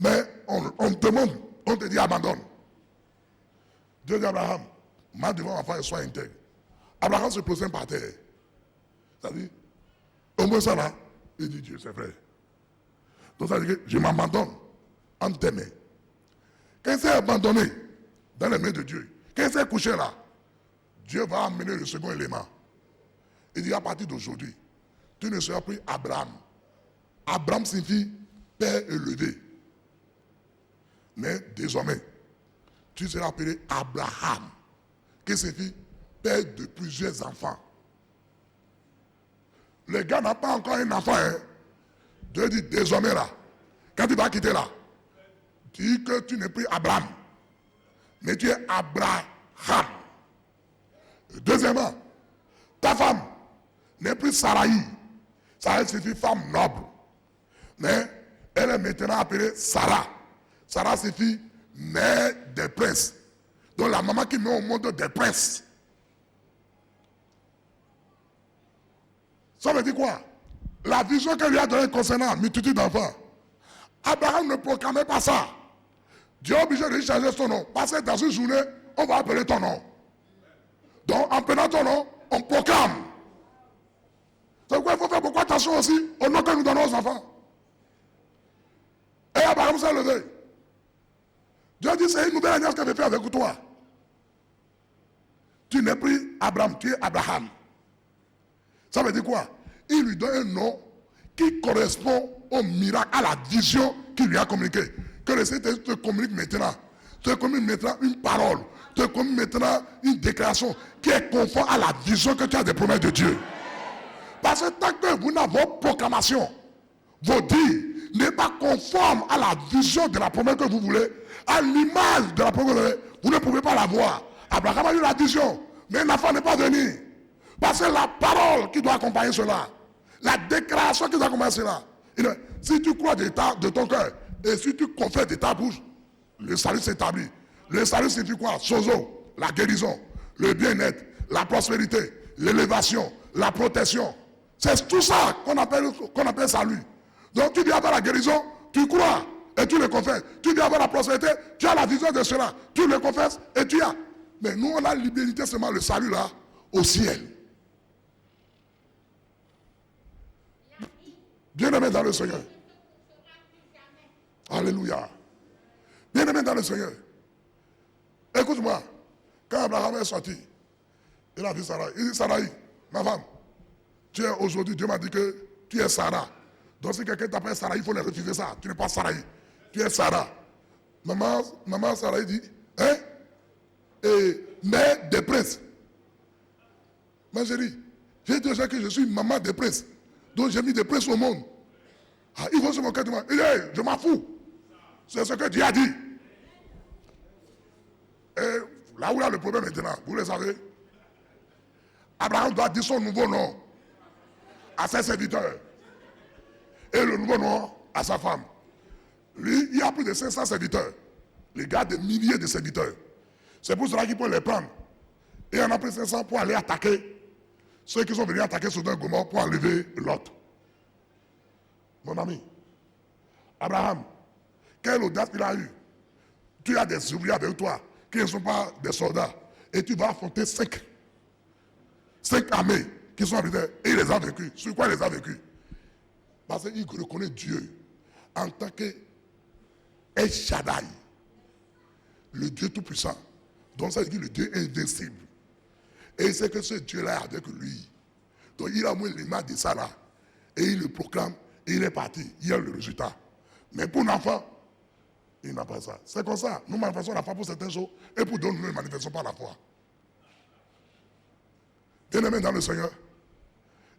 Mais on demande, on te dit abandonne. Dieu dit à Abraham, marche devant ma face et sois intègre. Abraham se pose par terre. C'est-à-dire, au moins ça là, il dit Dieu, c'est vrai. Donc ça veut dire que je m'abandonne entre tes mains. Quand il s'est abandonné dans les mains de Dieu, quand il s'est couché là, Dieu va amener le second élément. Il dit à partir d'aujourd'hui, tu ne seras plus Abraham. Abraham signifie père élevé. Mais désormais, tu seras appelé Abraham, qui signifie père de plusieurs enfants. Le gars n'a pas encore un enfant. Hein. Dieu dit désormais là, quand tu vas quitter là, dis que tu n'es plus Abraham, mais tu es Abraham. Deuxièmement, ta femme n'est plus Saraï. Saraï signifie femme noble. Mais elle est maintenant appelée Sarah. Sarah signifie mère des princes. Donc la maman qui met au monde des princes. Ça veut dire quoi? La vision qu'elle lui a donnée concernant multitude d'enfants. Abraham ne proclamait pas ça. Dieu est obligé de changer son nom. Parce que dans une journée, on va appeler ton nom. Donc en prenant ton nom, on proclame. C'est pourquoi il faut faire beaucoup attention aussi au nom que nous donnons aux enfants. Et Abraham s'est levé. Dieu dit, c'est une nouvelle alliance que je fais avec toi. Tu n'es plus Abraham, tu es Abraham. Ça veut dire quoi? Il lui donne un nom qui correspond au miracle, à la vision qu'il lui a communiqué. Que le Seigneur te communique maintenant. Tu commis maintenant une parole. Tu commis maintenant une déclaration qui est conforme à la vision que tu as des promesses de Dieu. Parce que tant que vous n'avez vos proclamations, vos dires, n'est pas conforme à la vision de la promesse que vous voulez, à l'image de la promesse que vous voulez, vous ne pouvez pas l'avoir. Abraham a eu la vision, mais un enfant n'est pas venu. Parce que la parole qui doit accompagner cela, la déclaration qui doit accompagner cela, si tu crois de ton cœur, et si tu confesses de ta bouche, le salut s'établit. Le salut signifie quoi? Sozo, la guérison, le bien-être, la prospérité, l'élévation, la protection. C'est tout ça qu'on appelle salut. Donc tu viens avoir la guérison, tu crois et tu le confesses. Tu viens avoir la prospérité, tu as la vision de cela, tu le confesses et tu as. Mais nous on a l'humilité seulement le salut là, au ciel. Bien-aimé dans le Seigneur. Alléluia. Bien-aimé dans le Seigneur. Écoute-moi. Quand Abraham est sorti, il a vu Sarah. Il dit, Sarah, ma femme, tu es aujourd'hui, Dieu m'a dit que tu es Sarah. Donc si quelqu'un t'appelle Sarah, il faut le refuser ça. Tu n'es pas Sarah. Tu es Sarah. Maman Sarah dit, hein? Et mère des princes. Ma chérie, j'ai dit déjà que je suis maman des princes. Donc j'ai mis des princes au monde. Ah, il faut se moquer de moi. Il dit, hey, je m'en fous. C'est ce que Dieu a dit. Et là où il y a le problème maintenant, vous le savez, Abraham doit dire son nouveau nom à ses serviteurs. Et le nouveau nom à sa femme. Lui, il y a plus de 500 serviteurs. Les gars, des milliers de serviteurs. C'est pour cela qu'il peut les prendre. Et il en a pris 500 pour aller attaquer ceux qui sont venus attaquer Sodome et Gomorrhe pour enlever l'autre. Mon ami, Abraham, quelle audace il a eu. Tu as des ouvriers avec toi qui ne sont pas des soldats. Et tu vas affronter 5 armées qui sont arrivées et il les a vécues. Sur quoi il les a vécues? Parce qu'il reconnaît Dieu en tant que El Shaddai, le Dieu tout-puissant. Donc ça veut dire le Dieu invincible. Et il sait que ce Dieu-là est avec lui. Donc il a mis les mains de ça là. Et il le proclame. Et il est parti. Il y a le résultat. Mais pour l'enfant, il n'a pas ça. C'est comme ça. Nous manifestons la foi pour certaines choses. Et pour d'autres, nous ne manifestons pas la foi. Bien-aimé dans le Seigneur,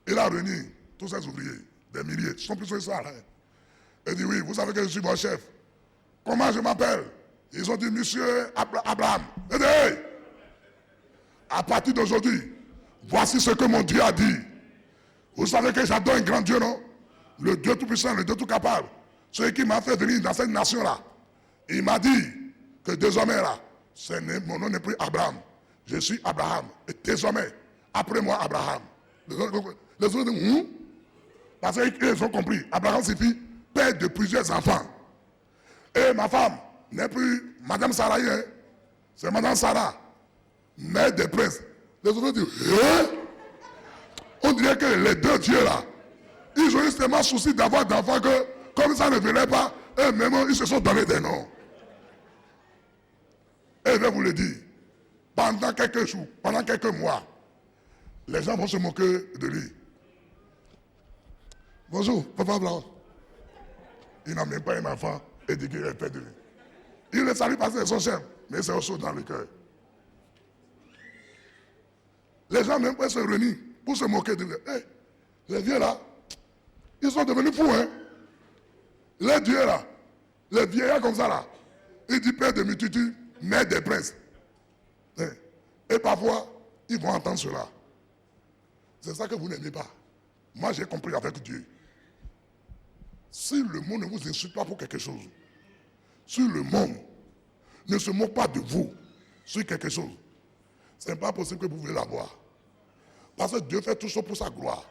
il a réuni tous ses ouvriers, des milliers. Ils sont plus sur ça là. Il dit, oui, vous savez que je suis votre chef. Comment je m'appelle? Ils ont dit, monsieur Abraham. Il dit, hey, à partir d'aujourd'hui, voici ce que mon Dieu a dit. Vous savez que j'adore un grand Dieu, non? Le Dieu tout-puissant, le Dieu tout-capable. Celui qui m'a fait venir dans cette nation-là. Il m'a dit que désormais, là, mon nom n'est plus Abraham. Je suis Abraham. Et désormais, après moi, Abraham. Les autres disent, parce qu'ils ont compris. Abraham signifie père de plusieurs enfants. Et ma femme n'est plus Madame Sarah, hein? C'est Madame Sarah, mère des princes. Les autres disent, hein? On dirait que les deux dieux là, ils ont justement souci d'avoir d'enfants que, comme ça ne venait pas, eux-mêmes, ils se sont donnés des noms. Et je vais vous le dire, pendant quelques jours, pendant quelques mois, les gens vont se moquer de lui. Bonjour, papa Blanc. Il n'a même pas un enfant et dit qu'il est père de lui. Il le salue parce que c'est son chef, mais c'est aussi dans le cœur. Les gens même peuvent se réunir pour se moquer de lui. Hey, les vieux là, ils sont devenus fous, hein. Les dieux là, les vieillards comme ça là, il dit père de multitude, mère des princes. Et parfois, ils vont entendre cela. C'est ça que vous n'aimez pas. Moi, j'ai compris avec Dieu. Si le monde ne vous insulte pas pour quelque chose, si le monde ne se moque pas de vous sur quelque chose, ce n'est pas possible que vous voulez l'avoir. Parce que Dieu fait tout ça pour sa gloire.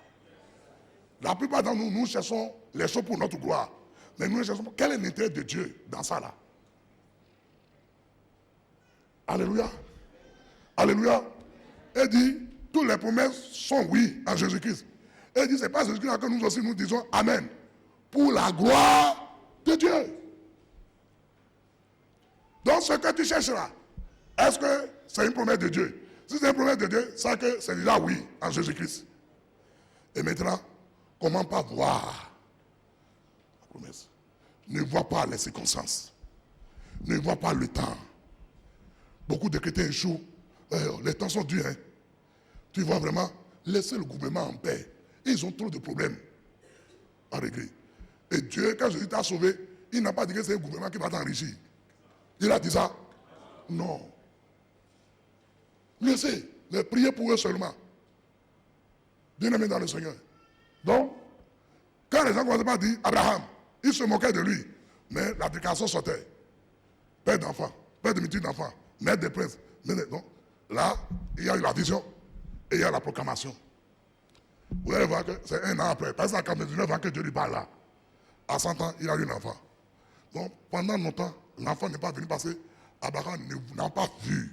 La plupart d'entre nous, nous cherchons les choses pour notre gloire. Mais nous cherchons quel est l'intérêt de Dieu dans ça là. Alléluia. Alléluia. Et dit, toutes les promesses sont oui en Jésus-Christ. Et dit, c'est pas Jésus-Christ que nous aussi nous disons Amen. Pour la gloire de Dieu. Donc ce que tu cherches là, est-ce que c'est une promesse de Dieu? Si c'est une promesse de Dieu, c'est que c'est déjà oui en Jésus-Christ. Et maintenant, comment pas voir la promesse? Ne vois pas les circonstances. Ne vois pas le temps. beaucoup de chrétiens échouent. Les temps sont durs. Hein. Tu vois vraiment, laissez le gouvernement en paix. Ils ont trop de problèmes à régler. Et Dieu, quand Jésus t'a sauvé, il n'a pas dit que c'est le gouvernement qui va t'enrichir. Il a dit ça? Non. Laissez, les priez pour eux seulement. Bien-aimés dans le Seigneur. Donc, quand les gens commençaient pas à dire Abraham, ils se moquaient de lui. Mais l'application sortait. Père d'enfants, père de multitude d'enfants, maître des princes. Donc, là, il y a eu la vision et il y a la proclamation. Vous allez voir que c'est un an après. Parce qu'à 99 ans que Dieu lui parle là. À 100 ans, il a eu un enfant. Donc, pendant longtemps, l'enfant n'est pas venu parce qu'Abraham n'a pas vu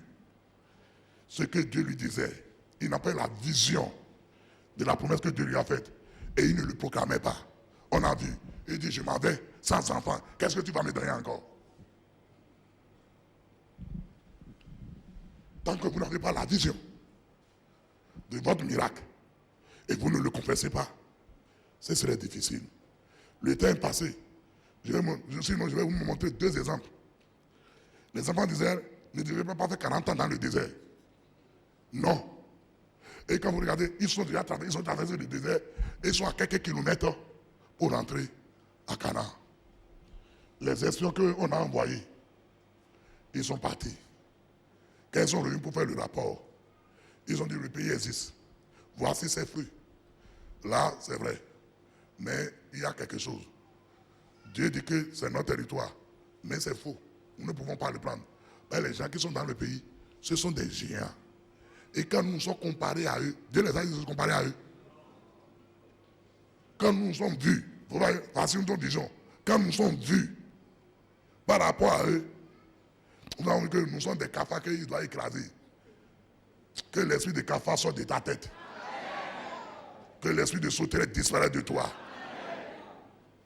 ce que Dieu lui disait. Il n'a pas eu la vision de la promesse que Dieu lui a faite. Et il ne le proclamait pas. On a vu. Il dit, je m'en vais sans enfant. Qu'est-ce que tu vas me donner encore? Tant que vous n'avez pas la vision de votre miracle et vous ne le confessez pas, ce serait difficile. Le temps est passé. Je vais vous montrer 2 exemples. Les enfants d'Israël ne devaient pas faire 40 ans dans le désert. Non. Et quand vous regardez, ils ont traversé le désert et ils sont à quelques kilomètres pour rentrer à Canaan. Les espions qu'on a envoyés, ils sont partis. Quand ils sont revenus pour faire le rapport, ils ont dit le pays existe. Voici ses fruits. Là, c'est vrai. Mais il y a quelque chose. Dieu dit que c'est notre territoire. Mais c'est faux. Nous ne pouvons pas le prendre. Mais les gens qui sont dans le pays, ce sont des géants. Et quand nous sommes comparés à eux, Dieu les a dit de se comparer à eux. Quand nous sommes vus, voici une autre vision. Quand nous sommes vus par rapport à eux, nous avons vu que nous sommes des cafards qu'ils doivent écraser. Que l'esprit de cafard sorte de ta tête. Que l'esprit de sauterelle disparaisse de toi.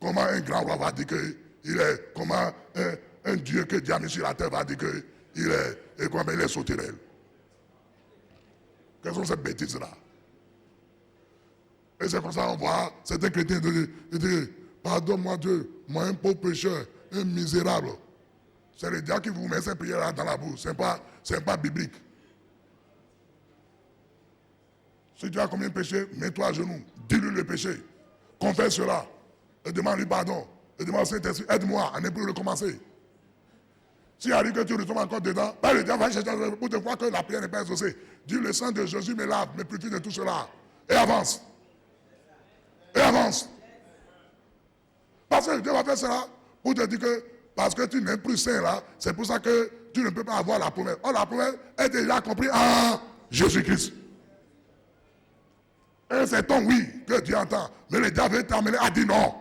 Comment un grand roi va dire qu'il est, comment un Dieu que Dieu a mis sur la terre va dire qu'il est, et comment il est sauterelle. Quelles sont ces bêtises-là? Et c'est comme ça qu'on voit certains chrétiens dire, pardonne-moi Dieu, moi un pauvre pécheur, un misérable. C'est le diable qui vous met ces prières-là dans la bouche. Ce n'est pas biblique. Si tu as combien de péchés, mets-toi à genoux, dis-lui le péché, confesse cela, et demande-lui pardon, et demande au Saint-Esprit, aide-moi à ne plus recommencer. S'il arrive que tu retombes encore dedans, le diable va chercher pour te voir que la prière n'est pas exaucée. Dis le sang de Jésus me lave, me purifie de tout cela. Et avance. Et avance. Parce que Dieu va faire cela pour te dire que parce que tu n'es plus saint là, c'est pour ça que tu ne peux pas avoir la promesse. Or la promesse est déjà comprise en Jésus-Christ. Et c'est ton oui que Dieu entend. Mais le diable veut t'amener à dire non.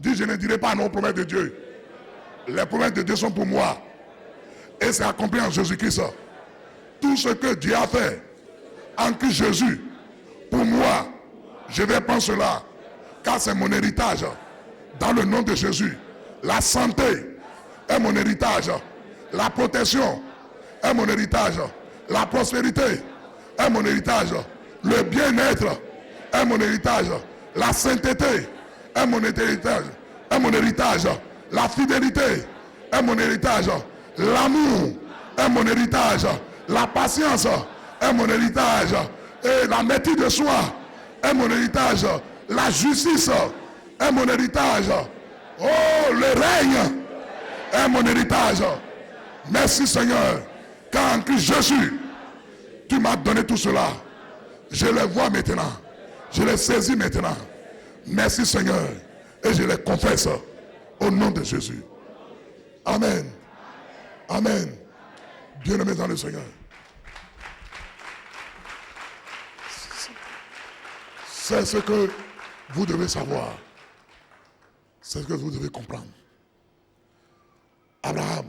Dis, je ne dirai pas non aux promesses de Dieu. Les promesses de Dieu sont pour moi. Et c'est accompli en Jésus-Christ. Tout ce que Dieu a fait en Christ Jésus, pour moi, je vais prendre cela. Car c'est mon héritage. Dans le nom de Jésus. La santé est mon héritage. La protection est mon héritage. La prospérité est mon héritage. Le bien-être est mon héritage. La sainteté est mon héritage. La fidélité est mon héritage. L'amour est mon héritage. La patience est mon héritage. Et la maîtrise de soi est mon héritage. La justice est mon héritage. Oh, le règne est mon héritage. Merci Seigneur. Car en Christ Jésus, tu m'as donné tout cela. Je les vois maintenant. Je les saisis maintenant. Merci Seigneur. Et je les confesse au nom de Jésus. Amen. Amen. Bien-aimés dans le Seigneur. C'est ce que vous devez savoir. C'est ce que vous devez comprendre. Abraham,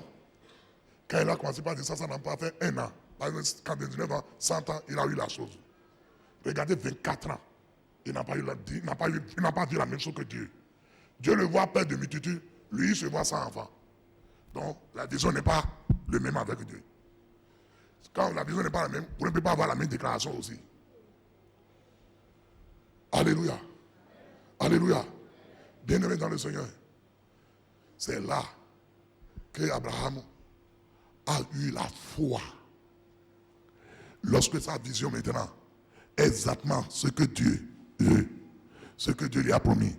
quand il a commencé par dire ça, ça n'a pas fait 1 an. Quand 19 ans, 100 ans, il a eu la chose. Regardez, 24 ans. Il n'a pas vu la même chose que Dieu. Dieu le voit père de multitude, lui il se voit sans enfant. Donc la vision n'est pas le même avec Dieu. Quand la vision n'est pas la même, vous ne pouvez pas avoir la même déclaration aussi. Alléluia. Alléluia. Bien-aimé dans le Seigneur. C'est là que Abraham a eu la foi. Lorsque sa vision maintenant, exactement ce que Dieu lui a promis,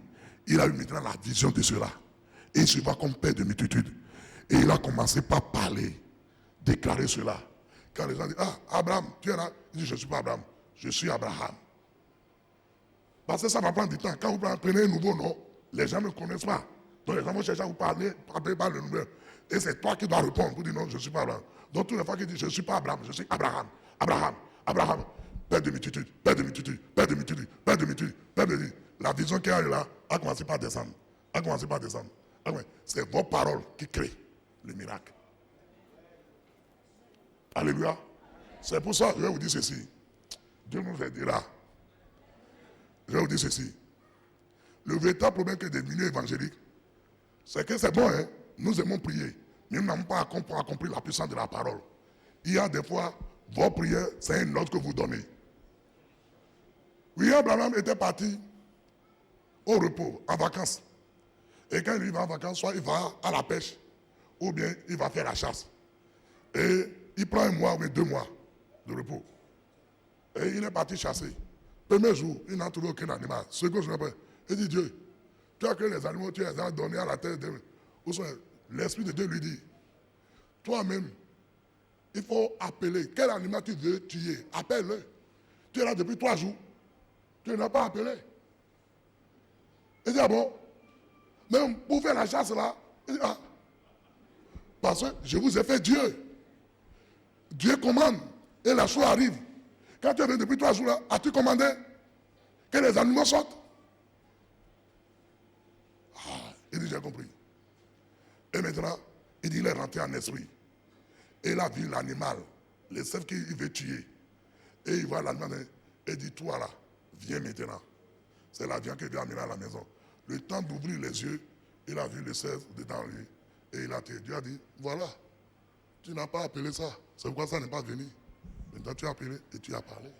il a eu maintenant la vision de cela. Et il se voit comme père de multitude. Et il a commencé par parler, déclarer cela. Quand les gens disent, ah, Abraham, tu es là. Il dit, je ne suis pas Abraham, je suis Abraham. Parce que ça va prendre du temps. Quand vous prenez un nouveau nom, les gens ne connaissent pas. Donc les gens vont chercher à vous parler par le numéro. Et c'est toi qui dois répondre pour dire non, je ne suis pas Abraham. Donc toutes les fois qu'il dit, je ne suis pas Abraham, je suis Abraham, Abraham, Abraham, père de multitude, père de multitude, père de multitude, père de multitude, père de multitude. La vision qu'il y a eu là a commencé par descendre. A commencé par descendre. C'est vos paroles qui créent le miracle. Alléluia. C'est pour ça que je vais vous dire ceci. Dieu nous aidera. Je vais vous dire ceci. Le véritable problème que des milieux évangéliques, c'est que c'est bon, hein? Nous aimons prier, mais nous n'avons pas accompli la puissance de la parole. Il y a des fois, vos prières, c'est une note que vous donnez. Oui, Abraham était parti au repos, en vacances. Et quand il va en vacances, soit il va à la pêche, ou bien il va faire la chasse. Et il prend 1 mois ou 2 mois de repos. Et il est parti chasser. Premier jour, il n'a trouvé aucun animal. Second jour après, il dit, Dieu, tu as créé les animaux, tu les as donnés à la terre. L'Esprit de Dieu lui dit, toi-même, il faut appeler. Quel animal tu veux tuer? Appelle-le. Tu es là depuis 3 jours. Tu ne l'as pas appelé. Il dit, ah bon? Même pour faire la chasse là, il dit, ah. Parce que je vous ai fait Dieu. Dieu commande. Et la chose arrive. Quand tu es venu depuis 3 jours là, as-tu commandé que les animaux sortent? Ah, il dit, j'ai compris. Et maintenant, il dit, il est rentré en esprit. Et il a vu l'animal, les cerfs qu'il veut tuer. Et il voit l'animal et il dit, toi là, viens maintenant. C'est la viande que Dieu a amené à la maison. Le temps d'ouvrir les yeux, il a vu le cerf dedans lui. Et il a tiré. Dieu a dit, voilà, tu n'as pas appelé ça. C'est pourquoi ça n'est pas venu. Maintenant tu as appelé et tu as parlé.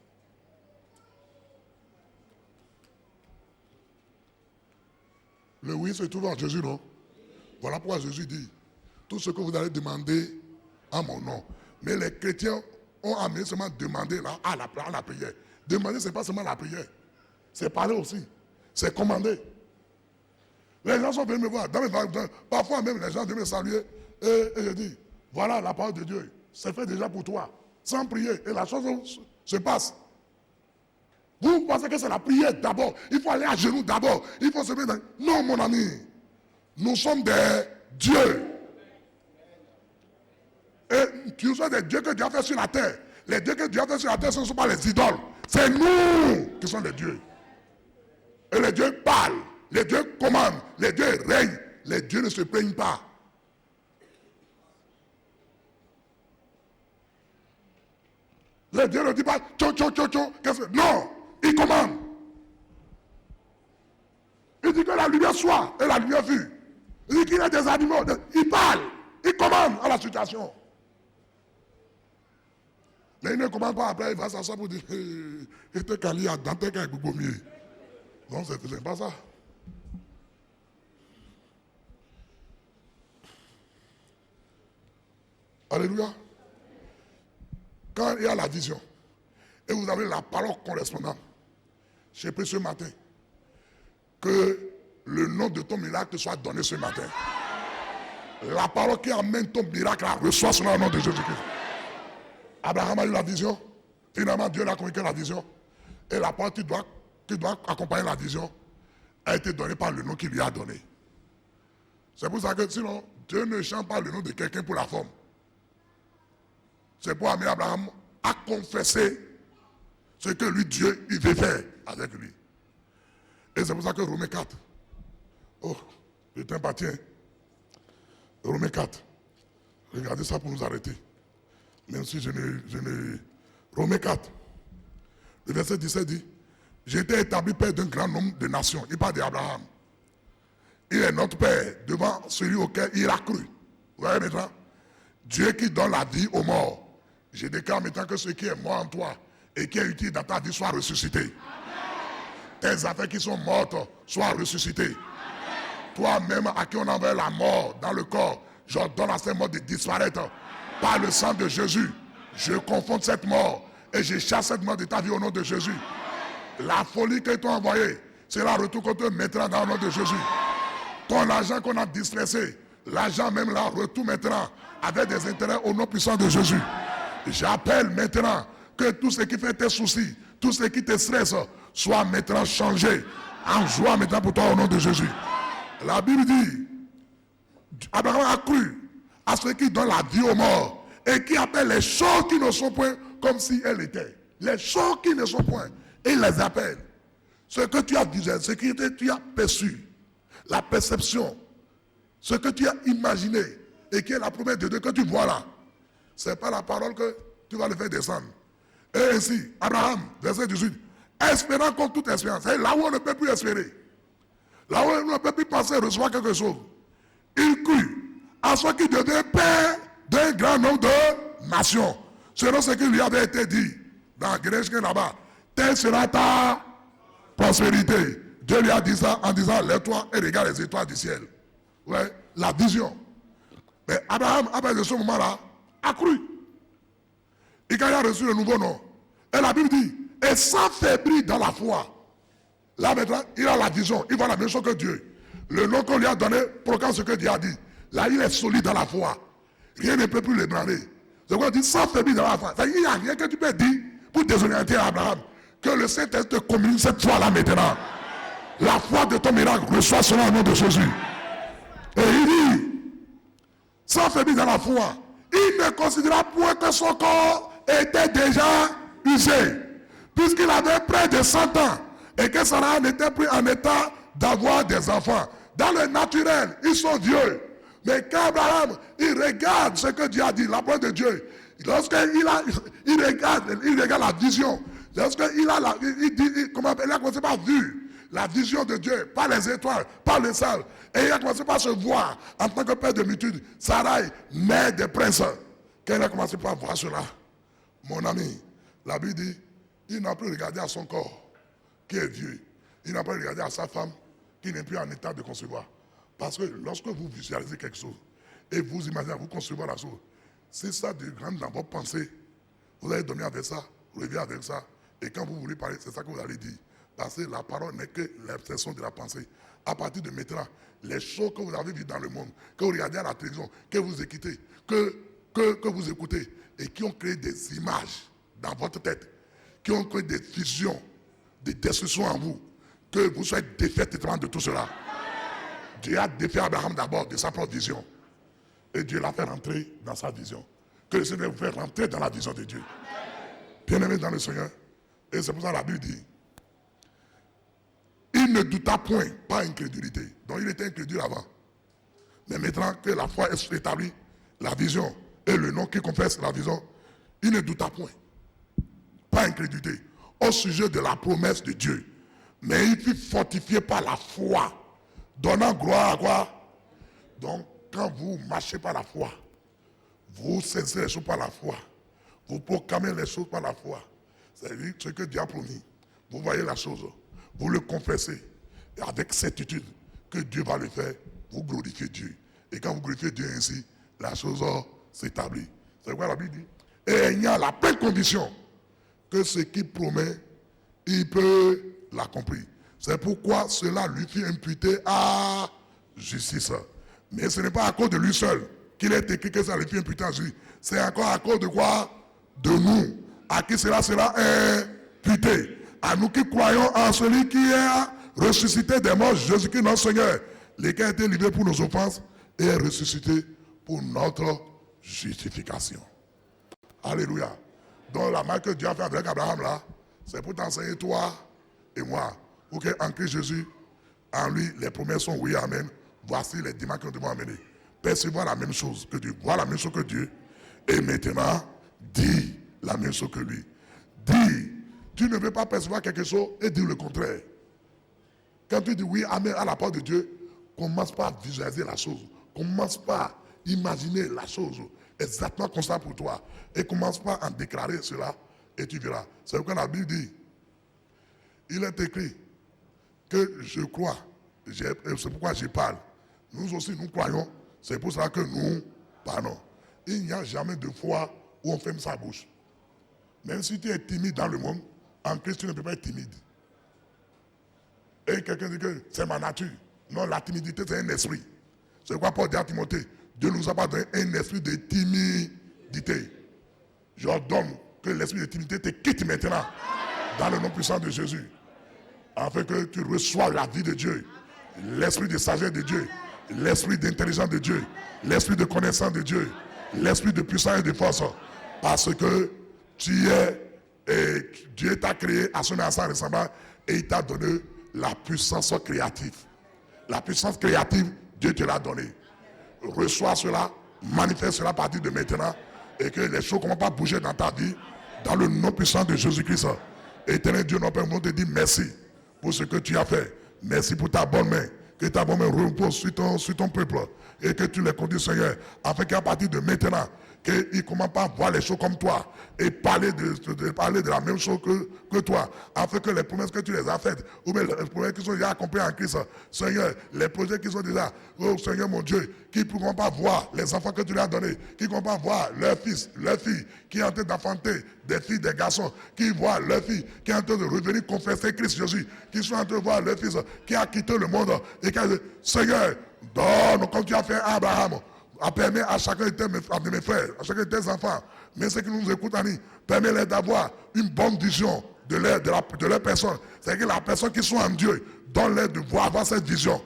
Le oui se trouve en Jésus, non? Voilà pourquoi Jésus dit, tout ce que vous allez demander en mon nom. Mais les chrétiens ont amené seulement demander là, à la prière. Demander, ce n'est pas seulement la prière. C'est parler aussi. C'est commander. Les gens sont venus me voir. Parfois même, les gens viennent me saluer. Et je dis, voilà la parole de Dieu. C'est fait déjà pour toi. Sans prier. Et la chose se passe. Vous pensez que c'est la prière d'abord. Il faut aller à genoux d'abord. Il faut se mettre dans... Non, mon ami. Nous sommes des dieux. Et tu sais des dieux que Dieu a fait sur la terre. Les dieux que Dieu a fait sur la terre, ce ne sont pas les idoles. C'est nous qui sommes les dieux. Et les dieux parlent. Les dieux commandent. Les dieux règnent. Les dieux ne se plaignent pas. Les dieux ne disent pas non, il commande. Il dit que la lumière soit et la lumière fut. Il dit qu'il y a des animaux. Il parle. Il commande à la situation. Mais il ne commande pas après, il va s'asseoir pour dire il était calé à Dante avec Boubomier. Non, c'est pas ça. Alléluia. Quand il y a la vision, et vous avez la parole correspondante, j'ai pris ce matin, que le nom de ton miracle soit donné ce matin. La parole qui amène ton miracle, reçoit cela au nom de Jésus-Christ. Abraham a eu la vision. Finalement, Dieu l'a communiqué la vision. Et la parole qui doit accompagner la vision a été donnée par le nom qu'il lui a donné. C'est pour ça que sinon, Dieu ne chante pas le nom de quelqu'un pour la forme. C'est pour amener Abraham à confesser ce que lui, Dieu, il veut faire avec lui. Et c'est pour ça que Romains 4. Oh, je t'appartiens. Romains 4. Regardez ça pour nous arrêter. Même si je ne... Romains 4. Le verset 17 dit, j'ai été établi père d'un grand nombre de nations. Il parle d'Abraham. Il est notre père devant celui auquel il a cru. Vous voyez maintenant? Dieu qui donne la vie aux morts. Je déclare maintenant que ce qui est mort en toi et qui est utile dans ta vie soit ressuscité. Amen. Tes affaires qui sont mortes soient ressuscitées. Toi-même à qui on envoie la mort dans le corps, j'ordonne à ces morts de disparaître. Par le sang de Jésus, je confonds cette mort et je chasse cette mort de ta vie au nom de Jésus. La folie qu'ils t'ont envoyée, c'est la retour qu'on te mettra dans le nom de Jésus. Ton argent qu'on a distressé, l'argent même là, retour maintenant avec des intérêts au nom puissant de Jésus. J'appelle maintenant que tout ce qui fait tes soucis, tout ce qui te stresse, soit maintenant changé en joie maintenant pour toi au nom de Jésus. La Bible dit, Abraham a cru à ceux qui donnent la vie aux morts et qui appellent les choses qui ne sont point comme si elles étaient. Les choses qui ne sont point, et il les appelle. Ce que tu as visualisé, ce que tu as perçu, la perception, ce que tu as imaginé et qui est la promesse de Dieu que tu vois là, ce n'est pas la parole que tu vas le faire descendre. Et ainsi, Abraham, verset 18, espérant contre toute espérance, c'est là où on ne peut plus espérer, là où on ne peut plus penser recevoir quelque chose. Il crut à ce qui devient père d'un grand nombre de nations, selon ce qui lui avait été dit dans Genèse là-bas. Telle sera ta prospérité. Dieu lui a dit ça en disant, lève-toi et regarde les étoiles du ciel. Ouais, la vision. Mais Abraham, à partir de ce moment-là, a cru. Et quand il a reçu le nouveau nom, et la Bible dit, et s'affaiblit dans la foi. Là maintenant, il a la vision, il voit la même chose que Dieu. Le nom qu'on lui a donné proclame ce que Dieu a dit. Là, il est solide dans la foi. Rien ne peut plus l'ébranler. C'est quoi on dit, s'affaiblit dans la foi. Il n'y a rien que tu peux dire pour désorienter Abraham. Que le Saint-Esprit te communique cette foi-là maintenant. La foi de ton miracle reçoit cela au nom de Jésus. Et il dit, s'affaiblit dans la foi, il ne considéra point que son corps était déjà usé, puisqu'il avait près de 100 ans, et que Sarah n'était plus en état d'avoir des enfants. Dans le naturel, ils sont vieux. Mais quand Abraham, il regarde ce que Dieu a dit, la parole de Dieu, lorsqu'il regarde la vision, lorsqu'il a il a commencé par vue, la vision de Dieu, par les étoiles, par les salles, et il a commencé par se voir en tant que père de multitude, Sarai, mère des princes. Quand il a commencé par voir cela, mon ami, la Bible dit, il n'a plus regardé à son corps, qui est vieux. Il n'a pas regardé à sa femme, qui n'est plus en état de concevoir. Parce que lorsque vous visualisez quelque chose, et vous imaginez, vous concevoir la chose, c'est ça de grande dans votre pensée. Vous allez dormir avec ça, vous levez avec ça, et quand vous voulez parler, c'est ça que vous allez dire. Parce que la parole n'est que l'expression de la pensée. À partir de maintenant, les choses que vous avez vues dans le monde, que vous regardez à la télévision, que vous écoutez, que vous écoutez, et qui ont créé des images dans votre tête, qui ont créé des visions, des destructions en vous, que vous soyez défaits totalement de tout cela. Dieu a défait Abraham d'abord de sa propre vision. Et Dieu l'a fait rentrer dans sa vision. Que le Seigneur vous fait rentrer dans la vision de Dieu. Bien-aimé dans le Seigneur. Et c'est pour ça que la Bible dit, il ne douta point, pas incrédulité. Donc il était incrédule avant. Mais maintenant que la foi est établie, la vision et le nom qui confesse la vision, il ne douta point, pas incrédulité, au sujet de la promesse de Dieu. Mais il fut fortifié par la foi, donnant gloire à quoi? Donc, quand vous marchez par la foi, vous saisissez les choses par la foi, vous proclamez les choses par la foi, c'est-à-dire ce que Dieu a promis. Vous voyez la chose, vous le confessez, et avec certitude que Dieu va le faire, vous glorifiez Dieu. Et quand vous glorifiez Dieu ainsi, la chose s'établit. C'est quoi la Bible dit? Et il y a la pleine condition que ce qu'il promet, il peut l'accomplir. C'est pourquoi cela lui fut imputé à justice. Mais ce n'est pas à cause de lui seul qu'il est écrit que ça lui fut imputé à justice. C'est encore à cause de quoi? De nous. À qui cela sera imputé? À nous qui croyons en celui qui est ressuscité des morts, Jésus-Christ notre Seigneur, lequel a été livré pour nos offenses et est ressuscité pour notre justification. Alléluia. Donc la marque que Dieu a fait avec Abraham là, c'est pour t'enseigner toi et moi. Pour qu'en Christ Jésus, en lui, les promesses sont oui, amen. Voici les dimanches que nous devons amener. Percevoir la même chose que Dieu, voir la même chose que Dieu. Et maintenant, dis la même chose que lui. Dis, tu ne veux pas percevoir quelque chose et dire le contraire. Quand tu dis oui, amen à la parole de Dieu, commence pas à visualiser la chose. Commence pas à imaginer la chose exactement comme ça pour toi. Et commence pas à en déclarer cela et tu verras. C'est pourquoi la Bible dit, il est écrit que je crois, c'est pourquoi je parle. Nous aussi nous croyons, c'est pour ça que nous parlons. il n'y a jamais de fois où on ferme sa bouche. Même si tu es timide dans le monde, en Christ, tu ne peux pas être timide. Et quelqu'un dit que c'est ma nature. Non, la timidité, c'est un esprit. C'est quoi Paul dit à Timothée? Dieu ne nous a pas donné un esprit de timidité. J'ordonne que l'esprit de timidité te quitte maintenant, dans le nom puissant de Jésus, afin que tu reçoives la vie de Dieu, l'esprit de sagesse de Dieu, l'esprit d'intelligence de Dieu, l'esprit de connaissance de Dieu, l'esprit de puissance et de force, parce que Dieu t'a créé à son instant ressemblant et il t'a donné la puissance créative. La puissance créative, Dieu te l'a donnée. Reçois cela, manifeste cela à partir de maintenant et que les choses ne commencent pas à bouger dans ta vie, dans le nom puissant de Jésus-Christ. Éternel Dieu, notre Père, nous te dit merci pour ce que tu as fait. Merci pour ta bonne main. Que ta bonne main repose sur ton peuple et que tu les conduis, Seigneur, afin qu'à partir de maintenant, qu'ils ne commencent pas à voir les choses comme toi et parler de la même chose que toi, afin que les promesses que tu les as faites, ou bien les promesses qui sont déjà accomplies en Christ, Seigneur, les projets qui sont déjà, oh Seigneur mon Dieu, qui ne pourront pas voir les enfants que tu leur as donnés, qui ne pourront pas voir leurs fils, leurs filles, qui sont en train d'enfanter des filles, des garçons, qui voient leurs filles, qui sont en train de revenir confesser Christ Jésus, qui sont en train de voir leurs fils, qui a quitté le monde, et qui a dit, Seigneur, donne comme tu as fait à Abraham. Permet à chacun de mes frères, à chacun de tes enfants, mais ceux qui nous écoutent, permet-leur d'avoir une bonne vision de leur personne. C'est que la personne qui sont en Dieu, donne-leur de voir avoir cette vision.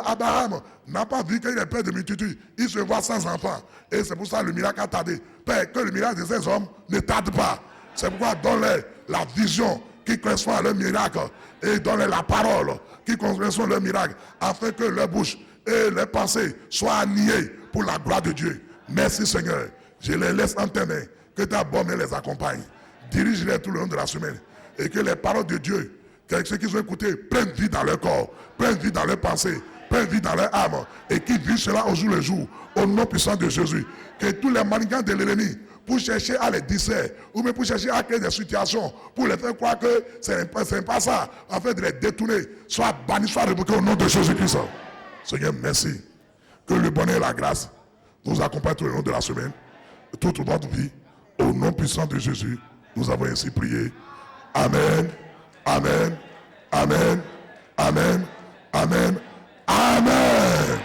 Abraham n'a pas vu qu'il est père de multitude, il se voit sans enfants. Et c'est pour ça que le miracle a tardé. Père, que le miracle de ces hommes ne tarde pas. C'est pourquoi donne-leur la vision qui correspond à leur miracle et donne-leur la parole qui correspond à leur miracle, afin que leur bouche et leurs pensées soient niées pour la gloire de Dieu. Merci Seigneur. Je les laisse en tes mains. Que ta bonne main les accompagne. Dirige-les tout le long de la semaine. Et que les paroles de Dieu, que ceux qui ont écouté, prennent vie dans leur corps, prennent vie dans leurs pensées, prennent vie dans leur âme. Et qui vivent cela au jour le jour. Au nom puissant de Jésus. Que tous les manigances de l'ennemi, pour chercher à les distraire, ou même pour chercher à créer des situations, pour les faire croire que ce n'est pas ça, afin de les détourner, soit bannis, soit révoqués au nom de Jésus-Christ. Seigneur, merci. Que le bonheur et la grâce nous accompagnent tout le long de la semaine, toute notre vie. Au nom puissant de Jésus, nous avons ainsi prié. Amen, amen, amen, amen, amen, amen.